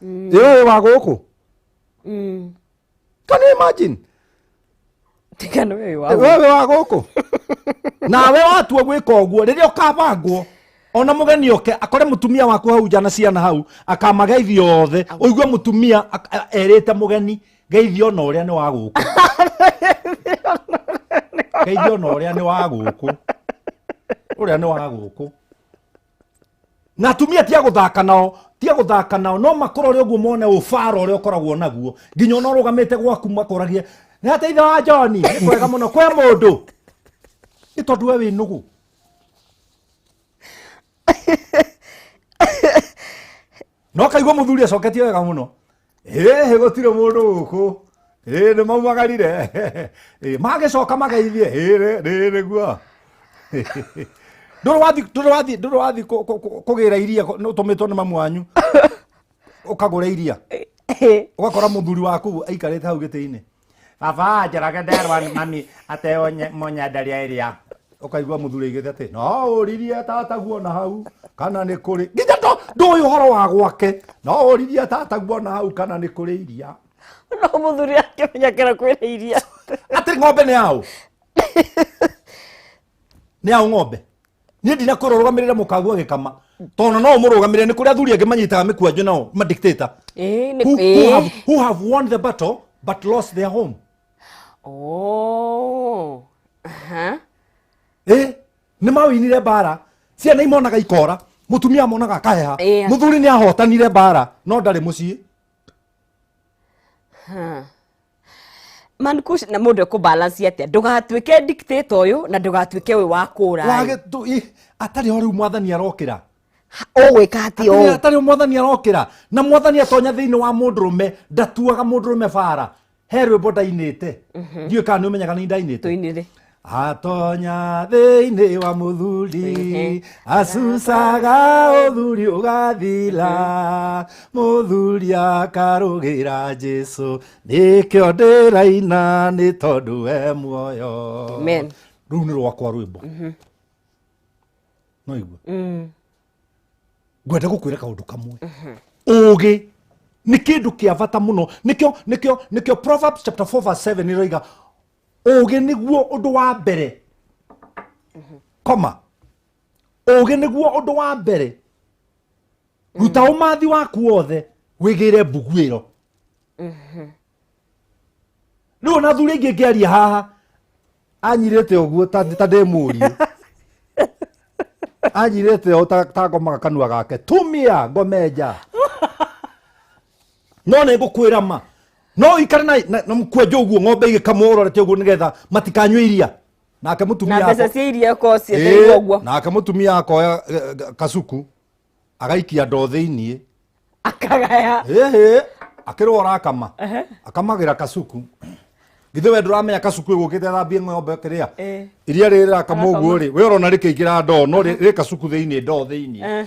Speaker 1: wa guku can you imagine
Speaker 2: tikano
Speaker 1: wewe wa guku na we watua gwika oguo riria ukabangwo ona mugeni oke akore mutumia waku hau jana ciana hau akamageithio othe uigwe mutumia erite mugeni geithio na uria ni wa guku geithio na uria ni wa guku uria ni wa guku na atumia tia guthaka nao no makorore uguo mone ufaro uria ukoragwo naguo nginya ona rugamite gwaku makoragie ni ate ithe wa John ni kwega muno kwe mundu itondu we wi nugu no kaigwa muthuri acoketie wega muno gutire mundu guku nä maumagarire magäcoka mageithie nĩguo ndå wathi kå gä ra iria tå mä two nä mamu wanyu å kagå ra iria å gakora må thuri waku aikarä te hau gä tä-inä baba njerage nderwa mami ateo monyenderia iria å kaigua må thuri aigä te atä no å ririe tataguo na hau kana nä kå rä nginya ndå å horo wa gwake no å ririe tataguo na hau kana nä kå rä iria
Speaker 2: no må thuri akä menyakera kwä ra iria
Speaker 1: atä ng'ombe nä yaå nä yaå ng'ombe niä ndina kå rå gamä rä re må kagu agä kama tondå no å må rå gamä rä nä kå rä a thuri angä manyitaga mä kwanjå nao madictator who have won the battle but lost their home. Nä mawinire mbara ciana imonaga ikora må tumia monaga akaheha må thuri nä ahotanire mbara no ndarä må ciä
Speaker 2: Man Kush na mundu ku balance atia ndugatuike dictator uyu na ndugatuike we wa kura
Speaker 1: wage atari ho riu mwathani arokira
Speaker 2: ogwika ati o
Speaker 1: atari mwathani arokira na mwathani atonya thiini wa mundurume ndatuaga mundurume bara herwe bodainite ndiwe kana ni umenyaga ni ndainite
Speaker 2: tuinire
Speaker 1: atonya thiini wa muthuri asusaga uthuri ugathila muthuri akarugira Jesu nikio ndiraina ni tondu we muoyo
Speaker 2: amen
Speaker 1: riu ni rwakwa rwimbo no igua ngwenda gukwira kaundu kamwe ugi ni kindu kia bata muno nikio Proverbs chapter 4 verse 7 iroiga ugi niguo undu wa mbere koma ugi niguo undu wa mbere ruta umathi waku wothe wigire mbuguiro no na thuri ingi ngiaria haha anyirite uguo ta ndimuriu anyirite o ta ngomaga kanua gake tumia ngomenja no nä ngå kwä ra ma no ikare na mkwenja å guo ng'ombe igä kamwo rorete å guo nä getha matikanyue iria nake må tumia
Speaker 2: na mbeca cia iria ko ciä guo
Speaker 1: nake må tumia akoya kacuku agaikia ndo thä-iniä
Speaker 2: akagaya
Speaker 1: akä rwara akama akamagä ra kacuku githä we ndå ramenya kacuku ä gå kä te thambie ng'ombe kä rä a iria rä rakama å guo rä we orona rä kä ingä ra ndo no rä kacuku thä-iniä ndo thä-iniä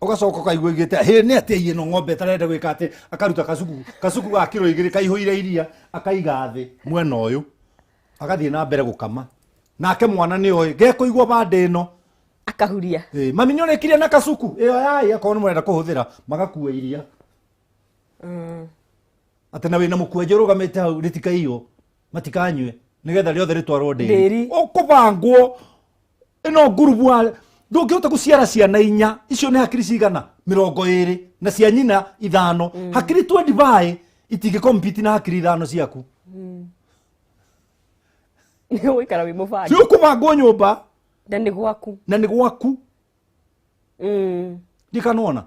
Speaker 1: ugacoka kaigua igite nä atä iä no ng'ombe tarenda gwä ka atä akaruta kacuku ga kiro 2 kaihå ire iria akaiga thä mwena å yå agathiä na mbere gå kama nake mwana nä oä gekå igua bandä ä no
Speaker 2: akahuria
Speaker 1: mami nä å rä kirie na kacuku ä yo yai akorwo nä må renda kå hå thä ra magakua iria atä na wä na må kwenjå rå gamä te hau rä tikaiywo matikanyue nä getha rä othe rä twarwo ndäri å kå bangwo ä no ngurubu ndå ngä hota gå ciara ciana 4 icio nä hakiri cigana 20 na cia nyina 5 hakiri 25 itingä compete na hakiri 5 ciaku
Speaker 2: nä gå ikara wä må bangi
Speaker 1: cio kå bangwo nyå mba
Speaker 2: na nä gwaku
Speaker 1: ndikanona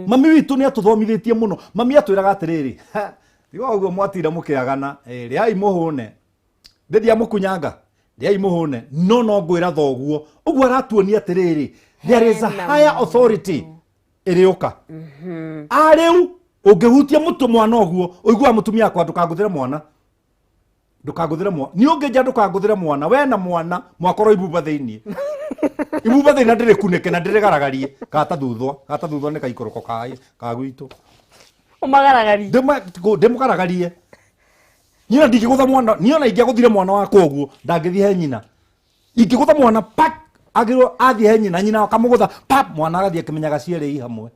Speaker 1: mami witå nä atå thomithä tie må no mami atwä raga atä rä rä tiga å guo mwatira må kä agana rä ai må hå ne ndä thia må kunyanga rä ai må hå ne no ngwä ra thoguo å guo aratuonia atä rä rä there is a higher authority ä rä å ka arä u å ngä hutia må tå mwana å guo å igua må tumia akwa ndå kangå thä re mwana nä å ngä nja ndå kangå thä re mwana we na mwana mwakorwo ibumba thä iniä ibumba thä na ndä rä kunä ke na ndä rä garagarie gata thuthwa nä kaikå rå ko ka gwitå ndä må garagarie nyina ndingä gå tha mwana niona ingä gå thire mwana wakwa å guo ndangä thiä he nyina ingä gå tha mwana pak athiä he nyina akamå gå tha mwana agathiä akä menyaga cierä i hamwe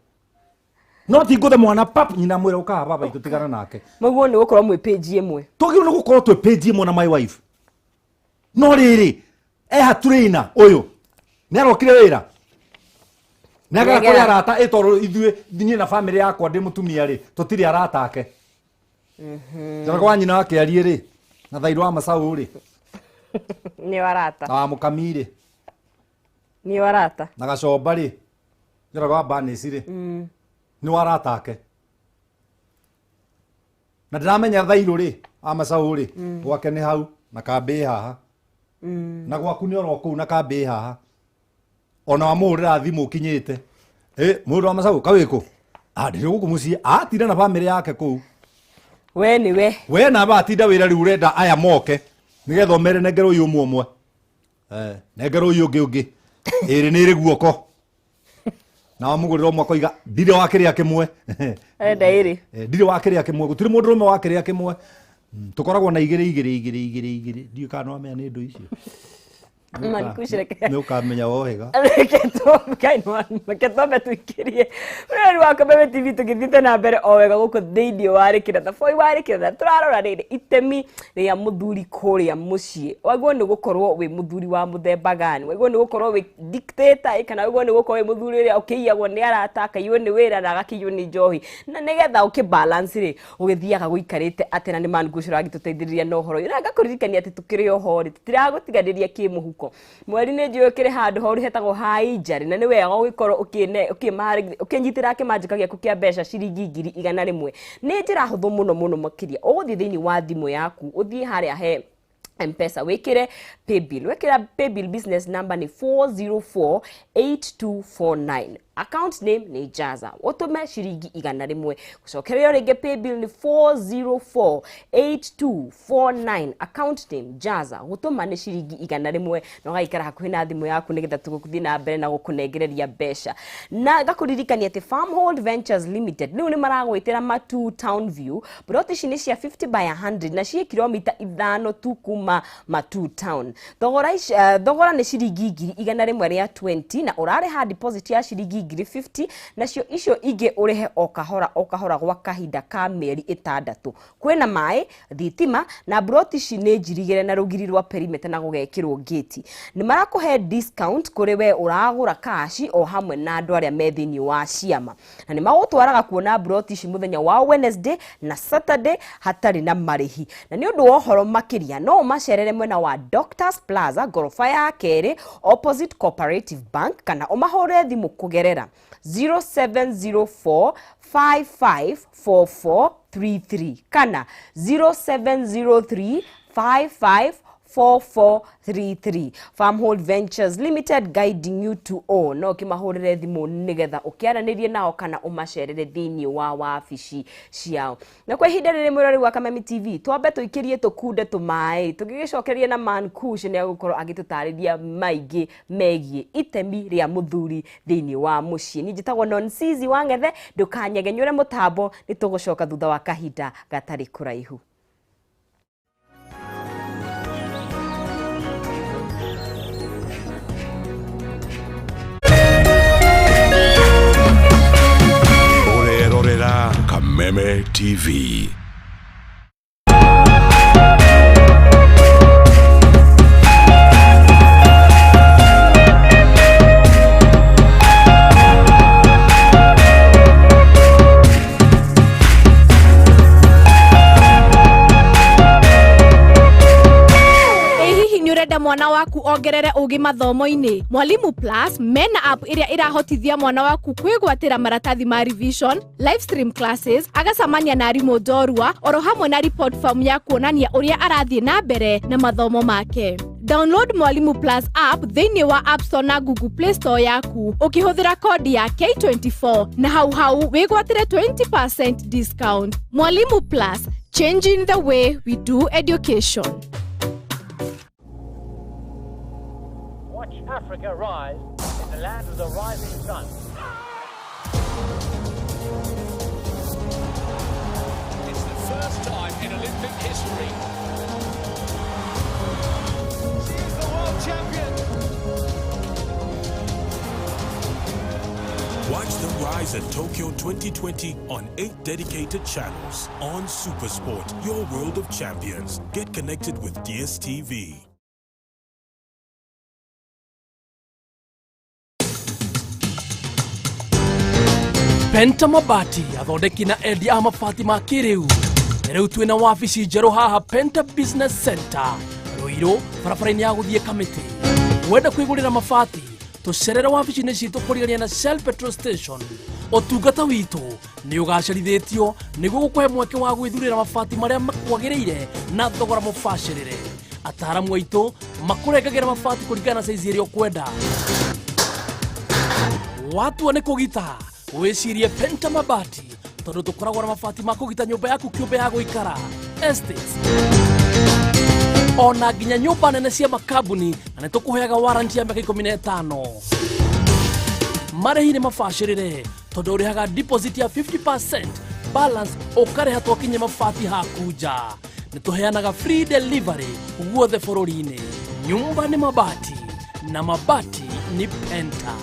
Speaker 1: no ti ngå the mwana nyina mwä ra å kaga baba itå tigana nake
Speaker 2: maguo nä gå korwo mwä page ĩmwe
Speaker 1: tågä nä gå korwo twä page ĩmwe na my wife no rä rä ehaturä å yå nä arokire wä ra nä agera kå rä arata ä tondå ithuä niä na bamä rä yakwa ndä må tumia rä tå tirä aratake njaraga wa nyina wake ariä rä na thairå wa macaå rä
Speaker 2: nä warata
Speaker 1: na wa må kami rä
Speaker 2: nä warata
Speaker 1: na gacomba rä njaraga wa banäci rä nä waratake na ndä ramenya thairå rä a macaå rä gwake nä hau na kambä haha na gwaku nä oro kå u na kambä haha ona wa må hå rä ra thimå kinyä te må ndå wa macaå kawä kå ndä rä gå kå må ciä atira na bamä rä yake kå u
Speaker 2: we ni we
Speaker 1: na batinda wira riu renda aya moke nigetha omere nengero uyu umwe nengero uyu ungi iri ni ri guoko na wamugurira umwe koiga ndire wakiria kimwe
Speaker 2: enda iri
Speaker 1: ndire wakiria kimwe gutiri mundu rume wakiria kimwe tukoragwo na igiri ndiu kana wamenya ni ndu icio
Speaker 2: mani kushireke
Speaker 1: ni ukamenya wohega
Speaker 2: ketombe tuikirie uri wa Kameme TV tugithite na mbere o wega guku theidio wari kiratha foi wari kiratha turarora riri itemi ria muthuri kuria mucii wagwo ni gukorwo wi muthuri wa muthemba gani wagwo ni gukorwo wi dictator kana wagwo ni gukorwo wi muthuri ria ukiyagwo ni arataka iyo ni wira na gakiyo ni njohi na nigetha ukibalance ri ugithiaga guikarite atena ni man gushura gituteithiriria no horo ira ngakuririkania ati tukiri ohori tutiragutigariria kimuhuko mweri ni njuikire handu horu hetagwo hainjari na ni wega ugikorwo ukinyitira kimanjika giaku kia mbeca ciringi 100 ni njira huthu muno makiria uguthie thiini wa thimu yaku uthie haria he M-Pesa wekire paybill business number ni 4048249 account name ni Jaza utume ciringi 100 gucokereyo ringi paybill ni 4048249 account name Jaza gutuma ni ciringi 100 no gaikara hakuhi na thimu yaku nigetha tugukuthie na mbere na gukunengereria mbeca na gakuririkania ati Farmhold Ventures Limited ni maragwitira Matu Town View broti ici ni cia 50 by 100 na cie kilomita 5 tu kuma Matu Town thogora ni ciringi 100 ria 20 na urare ha deposit ya ciringi 50 nacio icio ingi urehe o kahora gwa kahinda ka mieri 6 kwena mai thitima na broti ici ni njirigire na rugiri rwa perimeter na gugekirwo gate ni marakuhe discount kuri we uragura kashi o hamwe na andu aria methini wa ciama na ni magutwaraga kuona broti ici muthenya wa Wednesday na Saturday hatari na marihi na ni undu wa horo makiria no macerere mwena wa Doctors Plaza gorofa ya keri opposite Cooperative Bank kana umahore thimu kugerera 0704554433 kana 0703554433 Farmhold Ventures Limited guiding you to all no kimahurire thimu nigetha ukiaranirie nao kana umacerere thiini wa wabici ciao na kwa ihinda riri mwirori wa Kameme TV twambe tuikirie tukunde tumai tugigicokerie na man Kush ni agukorwo agitutariria maingi megie itemi ria muthuri thiini wa mucii ni njitagwo non-sizi wangethe ndukanyegenyure mutambo ni tugucoka thutha wa kahinda gatari kuraihu.
Speaker 4: Kameme TV.
Speaker 5: Mwana waku ongerere ugi mathomo-ini Mwalimu Plus mena app iria irahotithia mwana waku kwigwatira maratathi ma revision live stream classes agacamania na arimũ ndorua oro hamwe na report form ya kuonania uria arathie na mbere na mathomo make. Download Mwalimu Plus app thiini wa App Store na Google Play Store yaku ukihuthira kodi ya K24 na hau wigwatire 20% discount. Mwalimu Plus, changing the way we do education.
Speaker 6: Watch Africa rise in the land of the rising sun.
Speaker 7: It's the first time in Olympic history. She is the world champion.
Speaker 4: Watch the rise at Tokyo 2020 on 8 dedicated channels on SuperSport, your world of champions. Get connected with DSTV.
Speaker 7: Penta Mabati athondeki na endia a mabati ma kiriu riu twina wabici njeru haha Penta Business Center Ruiru barabara-ini ya guthie Kamiti wenda kwigurira mabati tucerere wabici-ini citu kurigania na Shell Petrol Station utungata witu ni ugacerithitio niguo gukuhe mweke wa gwithurira mabati maria makwagiriire na thogora mubacirire ataramu aitu makurengagira mabati kuringana na size iria ukwenda watu ni kugita wicirie Penta Mabati tondu tukoragwo na mabati ma kugita nyumba yaku kiumbe ya guikara estates ona nginya nyumba nene cia makambuni na nĩ tũkũheaga warranty ya mĩaka 15 marĩhi nĩ mabacĩrĩre tondũ ũrĩhaga deposit ya 50% balance ũkarĩha twakinye mabati haku nja nĩ tũheanaga free delivery guothe bũrũri-inĩ nyumba nĩ mabati na mabati ni Penta.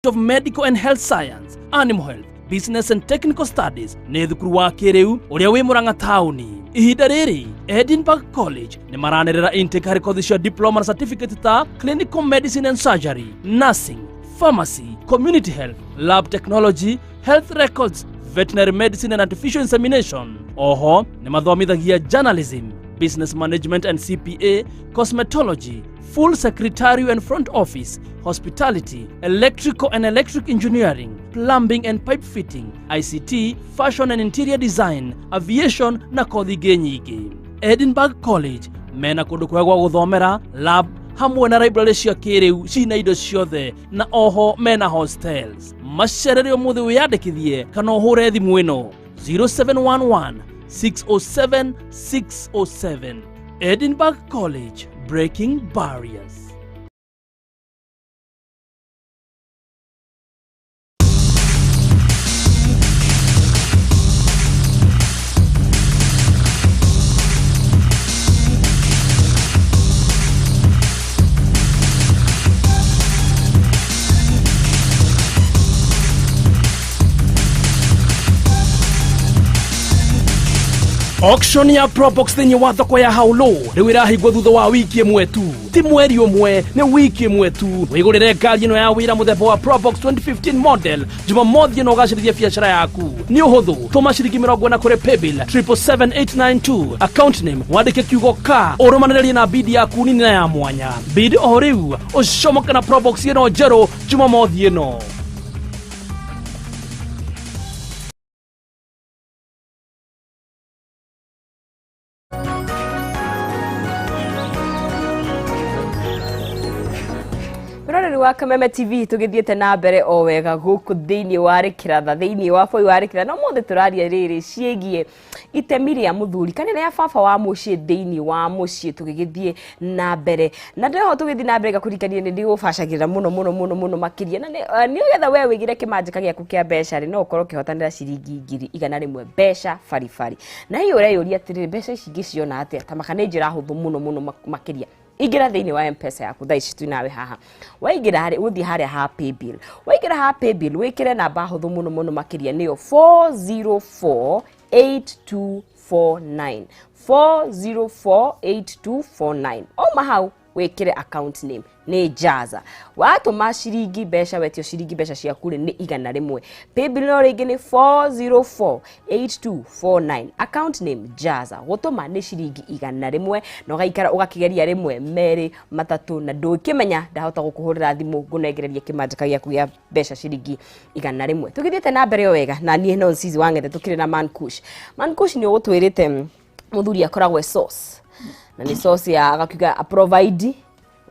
Speaker 7: Of Medical and Health Science, Animal Health, Business and Technical Studies nĩ thukuru wa kĩrĩu ũrĩa wĩ Murang'a taũni. Ihinda rĩrĩ Edinburgh College nĩ maranĩrĩra intake harĩ kothi cia diploma na certificate ta Clinical Medicine and Surgery, Nursing, Pharmacy, Community Health, Lab Technology, Health Records, Veterinary Medicine and Artificial Insemination. Oho nĩ mathomithagia Journalism, Business Management and CPA, Cosmetology, Full Secretarial and Front Office, Hospitality, Electrical and Electric Engineering, Plumbing and Pipe Fitting, ICT, Fashion and Interior Design, Aviation na kothi ingĩ nyingĩ. Edinburgh College mena kũndũ kwega gwa gũthomera, lab hamwe na library cia kĩrĩu cina indo ciothe na oho mena hostels. Macerere ũmũthĩ wĩyandĩkithie kana ũhũre thimũ ĩno 0711 607 607. Edinburgh College, breaking barriers. Auction ya Probox thĩinĩ wa thoko ya Haulo rĩu ĩrahingwo thutha wa wiki ĩmwe tu ti mweri ũmwe nĩ wiki ĩmwe tu wĩgũrĩre ngari ĩno ya wĩra mũthemba wa Probox 2015 model Jumamothi ĩno ũgacĩrithia biacara yaku nĩ ũhũthũ tũma ciringi 40 kũrĩ paybill 77892 account name wandĩke kiugo ka ũrũmanĩrĩrie na bid yaku nini na ya mwanya bid o rĩu ũcomoke na Probox ĩno njerũ Jumamothi ĩno.
Speaker 2: Rũrĩrĩ wa Kameme TV tũgĩthiĩte na mbere o wega gũkũ thĩinĩ wa Rĩkĩratha thĩinĩ wa bũrũri wa Rĩkĩratha no mũthĩ tũraria rĩrĩ ciĩgiĩ itemi rĩa mũthuri kana rĩa baba wa mũciĩ thĩinĩ wa mũciĩ tũgĩgĩthiĩ na mbere na ndĩho tũgĩthiĩ na mbere gakũrikania nĩ ndigũbacagĩrĩra mũno makĩria na nĩ ũgetha we wĩgire kĩmanjĩka gĩaku kĩa mbeca rĩ no ũkorwo ũkĩhotanĩra ciringi 100,000 mbeca baribari na hiyo ũreyũria atĩrĩrĩ mbeca ici ingĩciona atĩa ta maka nĩ njĩra hũthũ mũno makĩria ingĩra thĩinĩ wa M-Pesa yaku thaa ici tu nawe haha waingĩra harĩ ũthiĩ harĩa ha paybill waingĩra ha paybill wĩkĩre namba hũthũ mũno makĩria nĩyo 4048249 4048249 oma hau wĩkĩre account name nĩ Jaza watũma ciringi mbeca wetio ciringi mbeca ciaku nĩ 100 paybill no rĩngĩ nĩ 4048249 account name Jaza gũtũma nĩ ciringi 100 na ũgaikara ũgakĩgeria rĩmwe merĩ matatũ na ndũkĩmenya ndahota gũkũhũrĩra thimũ ngũnengereria kĩmanjĩka gĩaku gĩa mbeca ciringi 100 tũgĩthiĩte na mbere o wega na niĩ no Ncizi Wang'ethe tũkĩrĩ na Man Kush nĩ ũgũtwĩrĩte mũthuri akoragwo source na nĩ source ya agakiuga provide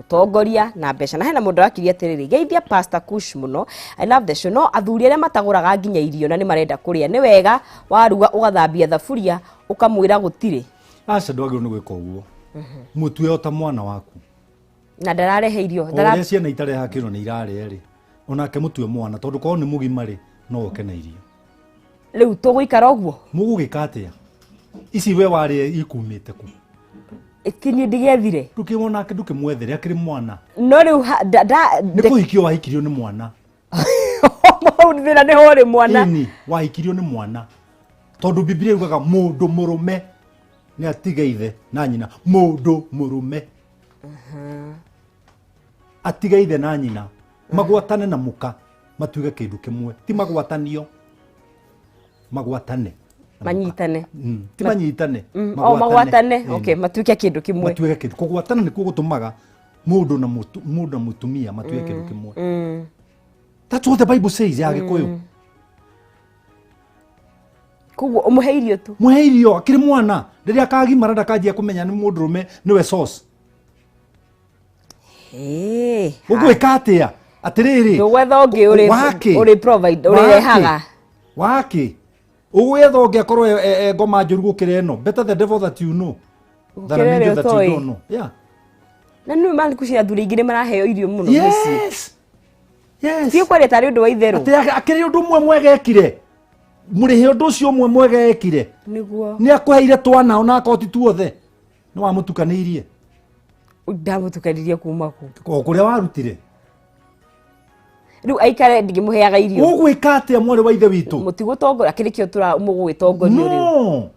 Speaker 2: utongoria na mbeca na hena mũndũ akiria atĩrĩrĩ geithia Pastor Kush mũno I love the show no athuri arĩa matagũraga nginya irio na nĩ marenda kũrĩa nĩ wega waruga ũgathambia thaburia ũkamwĩra gũtirĩ
Speaker 1: aca ndwagĩrĩirwo nĩ gwĩka ũguo mũtue o ta mwana waku
Speaker 2: na ndararehe irio
Speaker 1: ũrĩa ciana itareha kĩno nĩ irarĩa rĩ onake mũtue mwana tondũ korwo nĩ mũgima rĩ no oke na irio
Speaker 2: rĩu tũgũikara ũguo
Speaker 1: mũgũgĩka atĩa ici we warĩ ikumĩte ku
Speaker 2: ikinyi ndigethire
Speaker 1: ndukĩmona kĩndũ kĩmwethere akĩrĩ mwana
Speaker 2: no rĩu
Speaker 1: nĩ kũhikio wahikirio nĩ mwana
Speaker 2: thĩna nĩ ho rĩ mwana
Speaker 1: ini wahikirio nĩ mwana tondũ Biblia yugaga mũndũ mũrũme nĩ atige ithe na nyina mũndũ mũrũme atige ithe na nyina magwatane na muka matuge kindu kimwe ti magwatanio magwatane
Speaker 2: manyitane
Speaker 1: ti manyitane
Speaker 2: magwatane okay matuge kindu kimwe
Speaker 1: matuge kindu kugwatana ni kugutumaga mundu na mutumia matuge kindu kimwe that's what the Bible says ya Gikuyu
Speaker 2: kugo umuheirio tu
Speaker 1: muheirio akiri mwana riria akagimara ndakajia kumenya ni mundu rume niwe source ugwika atia atiriri
Speaker 2: ugwetha ungi uri provide uri rehaga
Speaker 1: waki ugwetha ungi akorwo ngoma njuru gukira eno better the devil that you know than a nigga that you don't know yeah
Speaker 2: na nĩ mali kushia thuri ingĩ nĩ maraheo irio mũno
Speaker 1: yes
Speaker 2: ti kwari tari undu wa itherũ
Speaker 1: akiri undu mwe mwegekire murihe undu ucio mwe mwegekire
Speaker 2: niguo
Speaker 1: ni akuheire twana ona akoti tuothe ni wa mutukanirie
Speaker 2: ndamutukanirie kuma ku
Speaker 1: kuria warutire
Speaker 2: riu aikare ndigimuheaga irio
Speaker 1: ugwika atia mwari wa ithe witu
Speaker 2: mutigutongora kirikio tura mugwitongorio riu
Speaker 1: no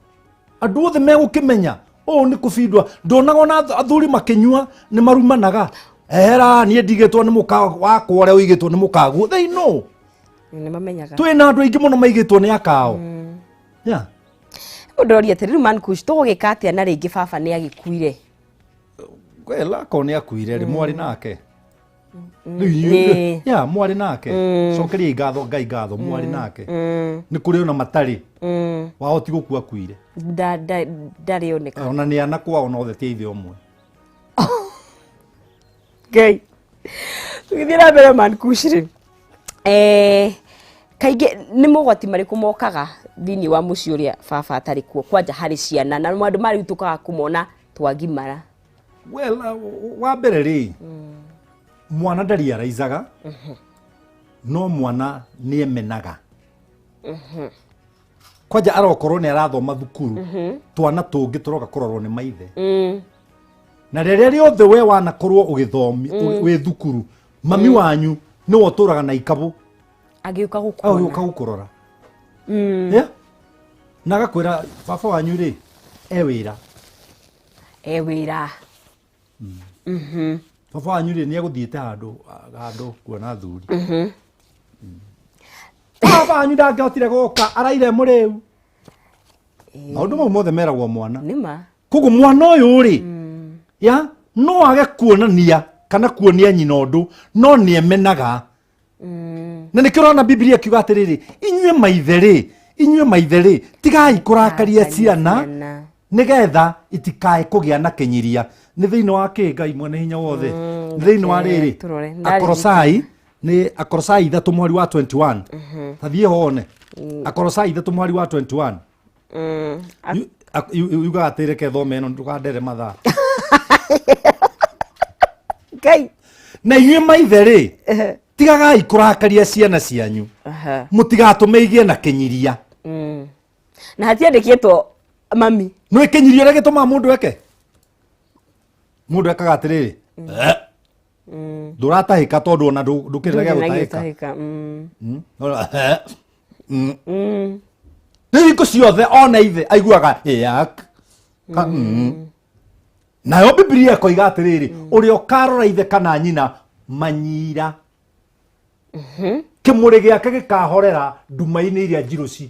Speaker 1: andu othe megukimenya ni kufidwa ndonaga na athuri makinyua ni marumanaga era nie ndigitwo ni muka wakwa ria uigitwo ni mukagu they know
Speaker 2: ni mamenyaga
Speaker 1: twina andu aingi muno maigitwo ni akao yeah
Speaker 2: ndoria atiri riu man Kush tugugika atia na ringi baba ni agikuire
Speaker 1: gwela ko ni akuire ri mwari nake ya mwari nake cokeria ngatho ngai ngatho mwari nake ni kuri ona matari wahoti gukua kuire
Speaker 2: ndari oneka
Speaker 1: ona ni ana kwa ona othe ti ithe omwe
Speaker 2: ngai tugithira mbere man Kush ri kaige ni mogwati mariku mokaga thini wa muci uria baba atari kuo kwanja hari ciana na andu mari tukaga kumona twagimara
Speaker 1: well wa mbere ri mwana ndari araizaga no mwana ni emenaga kwanja arokorwo ni arathoma thukuru twana tungi turoka kurorwo ni maithe na riria riothe we wanakorwo ugithomi wi thukuru mami wanyu ni woturaga na ikabu
Speaker 2: agiuka
Speaker 1: gukurora yeah naga kwira baba wanyu ri ewira baba wanyu ri ni aguthiite handu kuona thuri baba wanyu ndangihotire guka araire muriu maundu mau mothe meragwo mwana
Speaker 2: nima
Speaker 1: kugu mwana uyu ri ya no age kuonania kana kuonia nyina undu no ni emenaga na nikirona Biblia kiuga atiriri inyue maithere tigai kurakaria ciana nigetha itikae kugia na kinyiria ni thiini wa kingai mwene hinya wothe thiini wa riri Akorosai ni Akorosai 3 mweri wa 21 tathie hone Akorosai 3 mweri wa 21 yuga atire ke thome eno ndukandere mathaa
Speaker 2: ngai
Speaker 1: na inyue maithere tigagai kurakaria ciana cianyu mutigatume igie na kinyiria
Speaker 2: na hatiandikitwo mami
Speaker 1: no ikinyirio ria gituma mundu eke mundu ekaga atiriri duratahika tondu ona ndukirira gia gutahika niko ciothe ona ithe aiguaga yak nayo Biblia koiga atiriri uria ukarora ithe kana nyina manyira kimuri giake gikahorera nduma-ini iria njiruci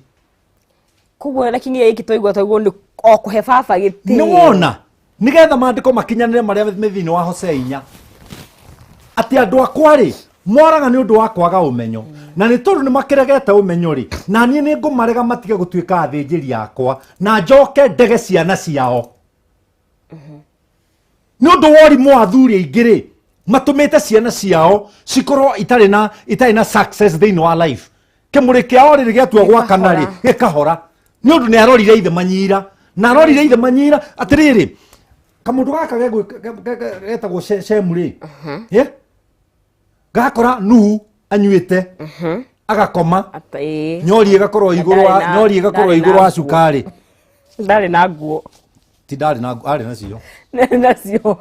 Speaker 2: kuguo na kingi iki toigwo ni okuhe baba giti
Speaker 1: ni wona nigetha mandiko makinyanire maria methini wa Hosea 4 ati andu akwa ri moraga ni undu wa kwaga umenyo na ni tondu ni makiregete umenyo ri na nie ni ngumarega matige gutuika athinjiri akwa na njoke ndege ciana ciao ni undu wori mo athuri aingi ri matumite ciana ciao cikorwo itari na success thiini wa life kimuri kiao ri giatua gwakana ri gikahora ni undu ni arorire ithe manyira na arorire ithe manyira atiriri kamundu gaka getagwo shemu ri gakora nu anyuite agakoma nyori igakorwo iguru wa cukari
Speaker 2: ndari na nguo
Speaker 1: ti ndari na ari nacio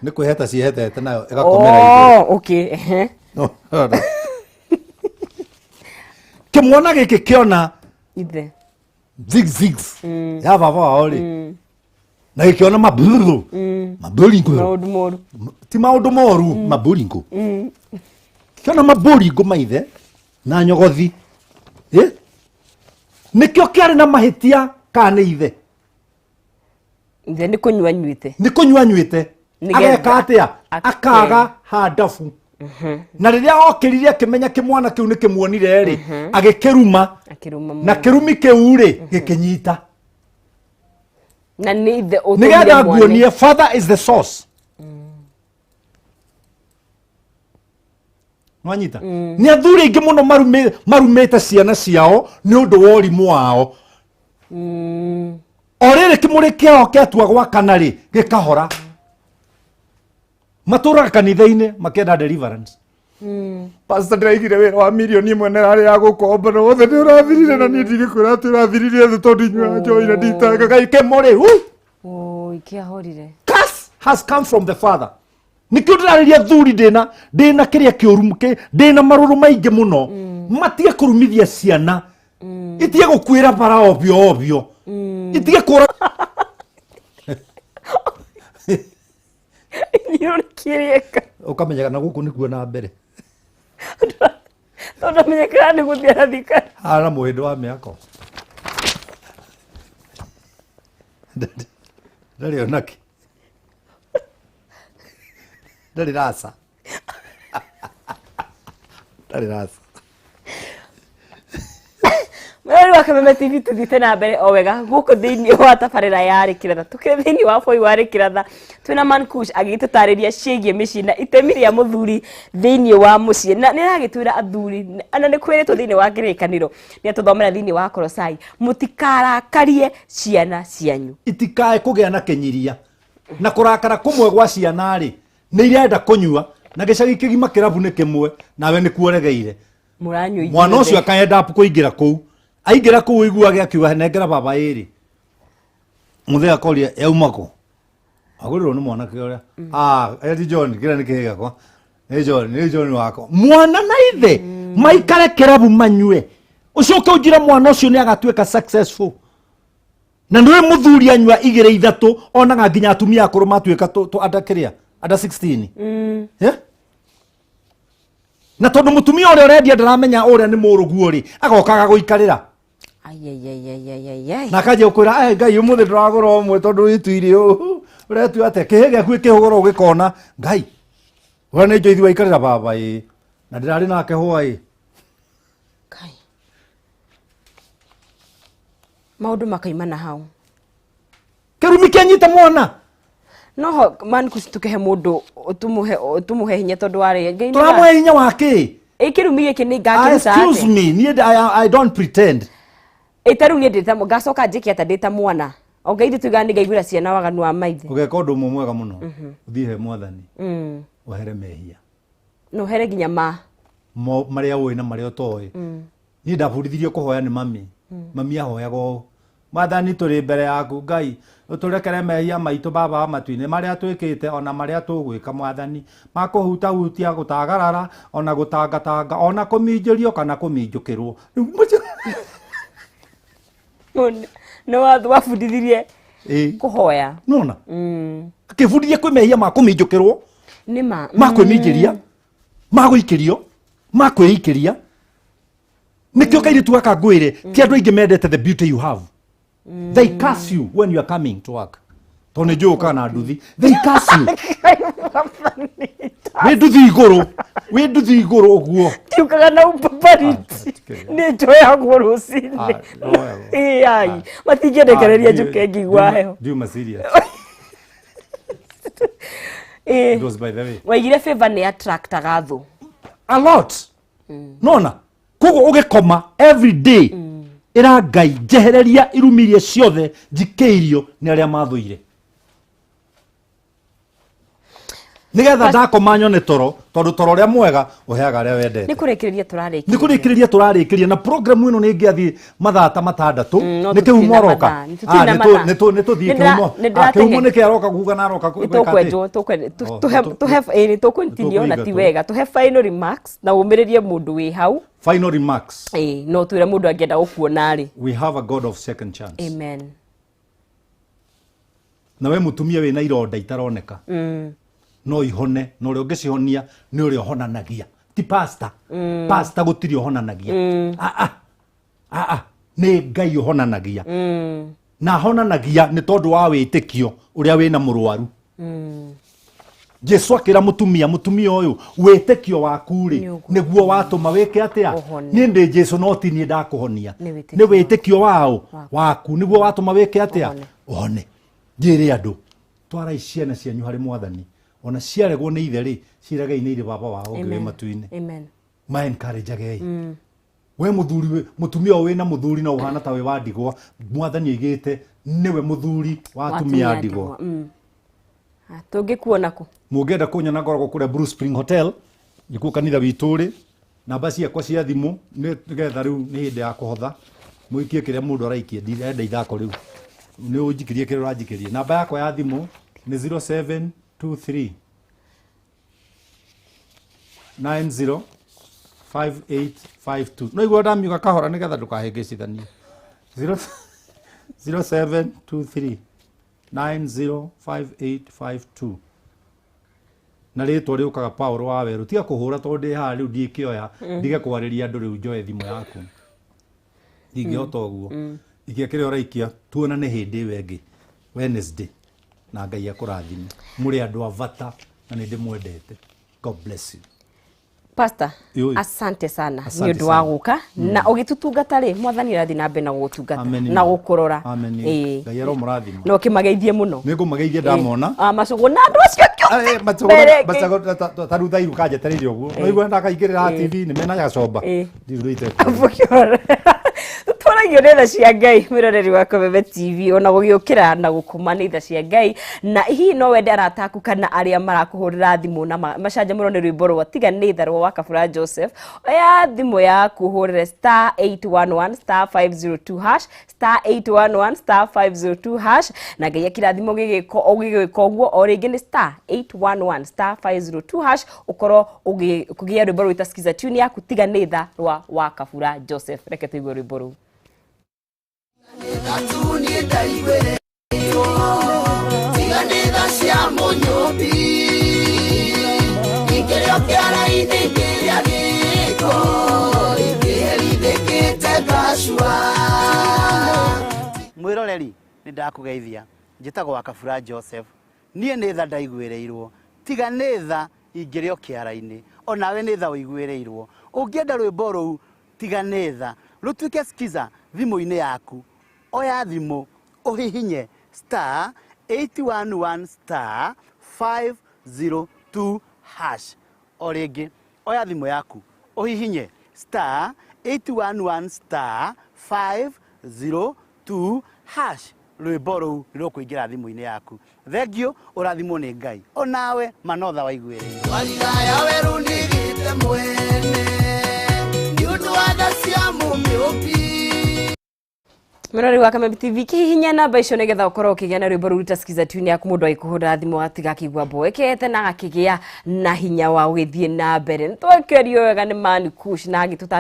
Speaker 1: ni kwiheta cihetete nayo igakomera iguru
Speaker 2: okay
Speaker 1: kimwana giki kiona
Speaker 2: ithe
Speaker 1: zigzags ya baba wao ri na gikiona maburingo
Speaker 2: maundu moru
Speaker 1: ti maundu moru maburingo Kana maburi ngumaithe na nyogothi. Nikio kiari na mahitia kana ithe.
Speaker 2: Ithe ni kunywa nyuite.
Speaker 1: Ni kunywa nyuite. Ageka atia akaga handafu. Na riria okirire akimenya kimwana kiu ni kimuonire ri agikiruma na kirumi kiu ri gikinyita.
Speaker 2: Na ni ithe
Speaker 1: nigetha nguonie father is the source. Nwanyita ni athuri ingi muno marumite ciana ciao ni undu wa urimu wao. Orere kimuri kiao kiatua gwakana ri gikahora. Matura kanitha-ini makenda deliverance. Pastor ndaigire wira wa milioni imwe na ari ya gukomba no othe urathirire na ni ndigikura turathirire thu tondu inywa njoira nditanga kai kemore
Speaker 2: ikiahorire.
Speaker 1: Curse has come from the father. Nikio ndirariria thuri ndina kiria kiurumuke ndina maruru maingi muno matige kurumithia ciana itige gukwira bara obio itige kura
Speaker 2: Yurikireka
Speaker 1: ukamenyaga na guku nikuo na mbere
Speaker 2: tondu menyekana ni guthia thika
Speaker 1: ara muhindo wa miako ndari onaki ndari rasa ndari rasa
Speaker 2: Mwari wa Kameme TV tuthite na mbere o wega guku thiini wa tabarira yari kiratha tukire thiini wa foi wari kiratha twina man Kush agitutariria ciigie micii na itemi ria muthuri thiini wa mucii na niragitwira athuri ana ni kwiritwo thiini wa ngirikaniro ni atuthomera thiini wa Kolosai mutikarakarie ciana cianyu
Speaker 1: itikae kugea na kenyiria na kurakara kumwe gwa ciana ri ni irenda kunyua na gicagi kigima kirabu ni kimwe nawe ni kuoregeire
Speaker 2: muranyu
Speaker 1: mwana ucio akaenda apu kuingira kuu aingira kuu iguage akiuga nengera baba iri muthea koria yaumako aguriro ni mwana kiora eti John kira ni kihiga kwa ni John wako mwana na ithe maikare kirabu manyue ucoke ujira mwana ucio ni agatuika successful na ndwe muthuri anywa igire ithatu ona nginya atumia akuru matuika to adakiria ada 16 na tondu mutumia uri urendia ndaramenya uria ni murugu ri agokaga guikarira na kaje ukwira ngai umuthi nduragura omwe tondu ituire uretu ate kihege kwi kihugura ugikona ngai ura ni njoithi waikarira baba na ndirari nake hwai
Speaker 2: kai maundu makaimana hau
Speaker 1: kirumi kianyita mwana
Speaker 2: no man Kush tukehe mundu tumuhe hinya tondu wari ngai
Speaker 1: turamwe hinya wake
Speaker 2: ikirumi giki ni ngakiruta ate
Speaker 1: excuse me I don't pretend
Speaker 2: itaru ni ndita ngacoka njiki ata ndita mwana ongeithie tuga ni ngaigura ciana waganu wa maithe
Speaker 1: ugeka undu mwega muno uthihe mwathani wahere mehia
Speaker 2: no here ginya
Speaker 1: maria ui na maria utoi ni ndabudithirie kuhoya ni mami ahoyaga mwathani turi mbere yaku ngai uturekere mehia maitu baba matuine maria twikite ona maria tugwika mwathani makuhuta hutia gutagarara ona gutangatanga ona kuminjirio kana kuminjukirwo
Speaker 2: no wabudithirie kuhoya
Speaker 1: nona akibudithia kwi mehia makuminjukirwo
Speaker 2: ni
Speaker 1: makwiminjiria maguikirio makwiikiria nikio kairi tuaka ngwire ti andu aingi mendete the beauty you have they curse you when you are coming to work tone joka na nduthi they curse you we nduthi iguru uguo
Speaker 2: tiukaga na upapariti ni njoyagwo rucini ai matingerekereria njuke ngigwa heho
Speaker 1: Juma serious those by the way
Speaker 2: waigire favor ni attractaga thu
Speaker 1: a lot nona kugo ugikoma every day ira ngai njehereria irumirie ciothe njikeirio ni aria mathuire nigetha ndakoma nyone toro tondu toro ria mwega uheaga aria wendete
Speaker 2: ni kurikiria
Speaker 1: turarikiria na program ino ni ngiathi mathata matandatu ni kiu moroka ni tuthie kiu ni kiaroka kuga na roka
Speaker 2: tukwenjwo to continue na ti wega to have final remarks na umiririe mundu wi hau
Speaker 1: final remarks
Speaker 2: no twire mundu angienda gukuona ri
Speaker 1: we have a god of second chance
Speaker 2: amen
Speaker 1: na we mutumia we na ironda itaroneka no ihone no ri ungicihonia ni uri honanagia ti pastor pastor gutiri honanagia nĩ Ngai honanagia na honanagia nĩ tondũ wa wĩtĩkio ũrĩa wĩna mũrwaru Jesu akĩra mutumia ũyũ wĩtĩkio waku rĩ nĩguo watũma wĩke atĩa niĩ ndĩ Jesu no ti niĩ ndakũhonia nĩ wĩtĩkio waku nĩguo watũma wĩke atĩa one njĩre andũ twarai ciana cianyu harĩ Mwathani ona ciaregwo nĩ ithe rĩ ciregei nĩ irĩ baba wao ũngĩ matu-inĩ amen ma encourage agei we mutumia wĩna muthuri na uhana tawe wa ndigwa Mwathani aigĩte niwe muthuri wa atumia ndigwa
Speaker 2: tũngĩkuona kũ
Speaker 1: mũngĩenda kũnyona ngoragwo kũrĩa Blue Spring Hotel nĩkuo kanitha witũ rĩ namba ciakwa cia thimũ nĩgetha rĩu nĩ hĩndĩ ya kũhotha mũikie kĩrĩa mũndũ araikia ndirenda ithako rĩu nĩ ũnjikirie kĩrĩa ũranjikĩria namba yakwa ya thimũ nĩ 0723 90 5852 no igua ndamiuga kahora nĩgetha ndũkahĩngĩcithanie 0723 905852 na rĩtwa rĩũkaga Paulo wa Werũ tiga kũhũra tondũ ndĩ haha rĩu ndikĩoya ndige kwarĩria andũ rĩu njoe thimũ yaku ingĩhota ũguo ikia kĩrĩa ũraikia tuonane hĩndĩ ĩyo ĩngĩ Wednesday na Ngai akũrathime mũrĩ andũ a bata na nĩ ndĩmwendete. God bless you.
Speaker 2: Pastor, asante sana nĩ ũndũ wa gũka na ũgĩtutungata rĩ Mwathani arathi na mbere na gũtungata na gũkũrora
Speaker 1: Ngai aromũrathime
Speaker 2: no kĩmageithie mũno
Speaker 1: nĩngũmageithia ndamona
Speaker 2: macũgũ na andũ acio
Speaker 1: macũgũ tarutha iru kanjetereire ũguo no igua ndakaingĩrĩra TV nĩ mena gacomba ndirũite tũragio nĩ tha cia Ngai mwĩroreri wa Kameme TV ona gũgĩũkĩra na gũkoma nĩ tha cia Ngai na hihi no wende arataku kana arĩa marakũhũrĩra thimũ na macanjamũrwo nĩ rwĩmbo rwa tiga nĩ tha rwa Kabura Joseph oya thimũ yaku hũrĩre *811 *502 hash *811 hash na Ngai kĩrathimo gĩgĩka ũguo o rĩngĩ nĩ *811 *502 hash ũkorwo ũkĩgĩa rwĩmbo rwĩta skiza tune yaku tiga nĩ tha rwa Kabura Joseph reke tũigue rwĩmbo rũu
Speaker 8: mwiroreri nĩ ndakũgeithia njĩtagwo Kabura Joseph niĩ nĩ tha ndaiguĩrĩirwo tiga nĩ tha ingĩrĩ o kĩara-inĩ onawe nĩ tha ũiguĩrĩirwo ũngĩenda rwĩmbo rũu tiga nĩ tha rũtuĩke skiza thimũ-inĩ yaku oya thimũ ũhihinye *811 *502 hash o rĩngĩ oya thimũ yaku ũhihinye *811 *502 hash rwĩmbo rũu rũkũingĩra thimũ-inĩ yaku thengio ũrathimwo nĩ Ngai onawe manotha waiguĩrĩirwo warigaya werũ nĩgĩte mwene nĩ ũndũ wa tha cia mũmĩũmbi
Speaker 2: Mwĩroreri wa Kameme TV hihinya namba icio nĩgetha ũkorwo ũkĩgĩa na rwĩmbo rũu ta skiza tune yaku mũndũ agĩkũhũra thimũ atiga akĩigua mboekete na akĩgĩa na hinya wa gũgĩthiĩ na mbere nĩtwekerio wega nĩ Kush na agĩtũtarĩria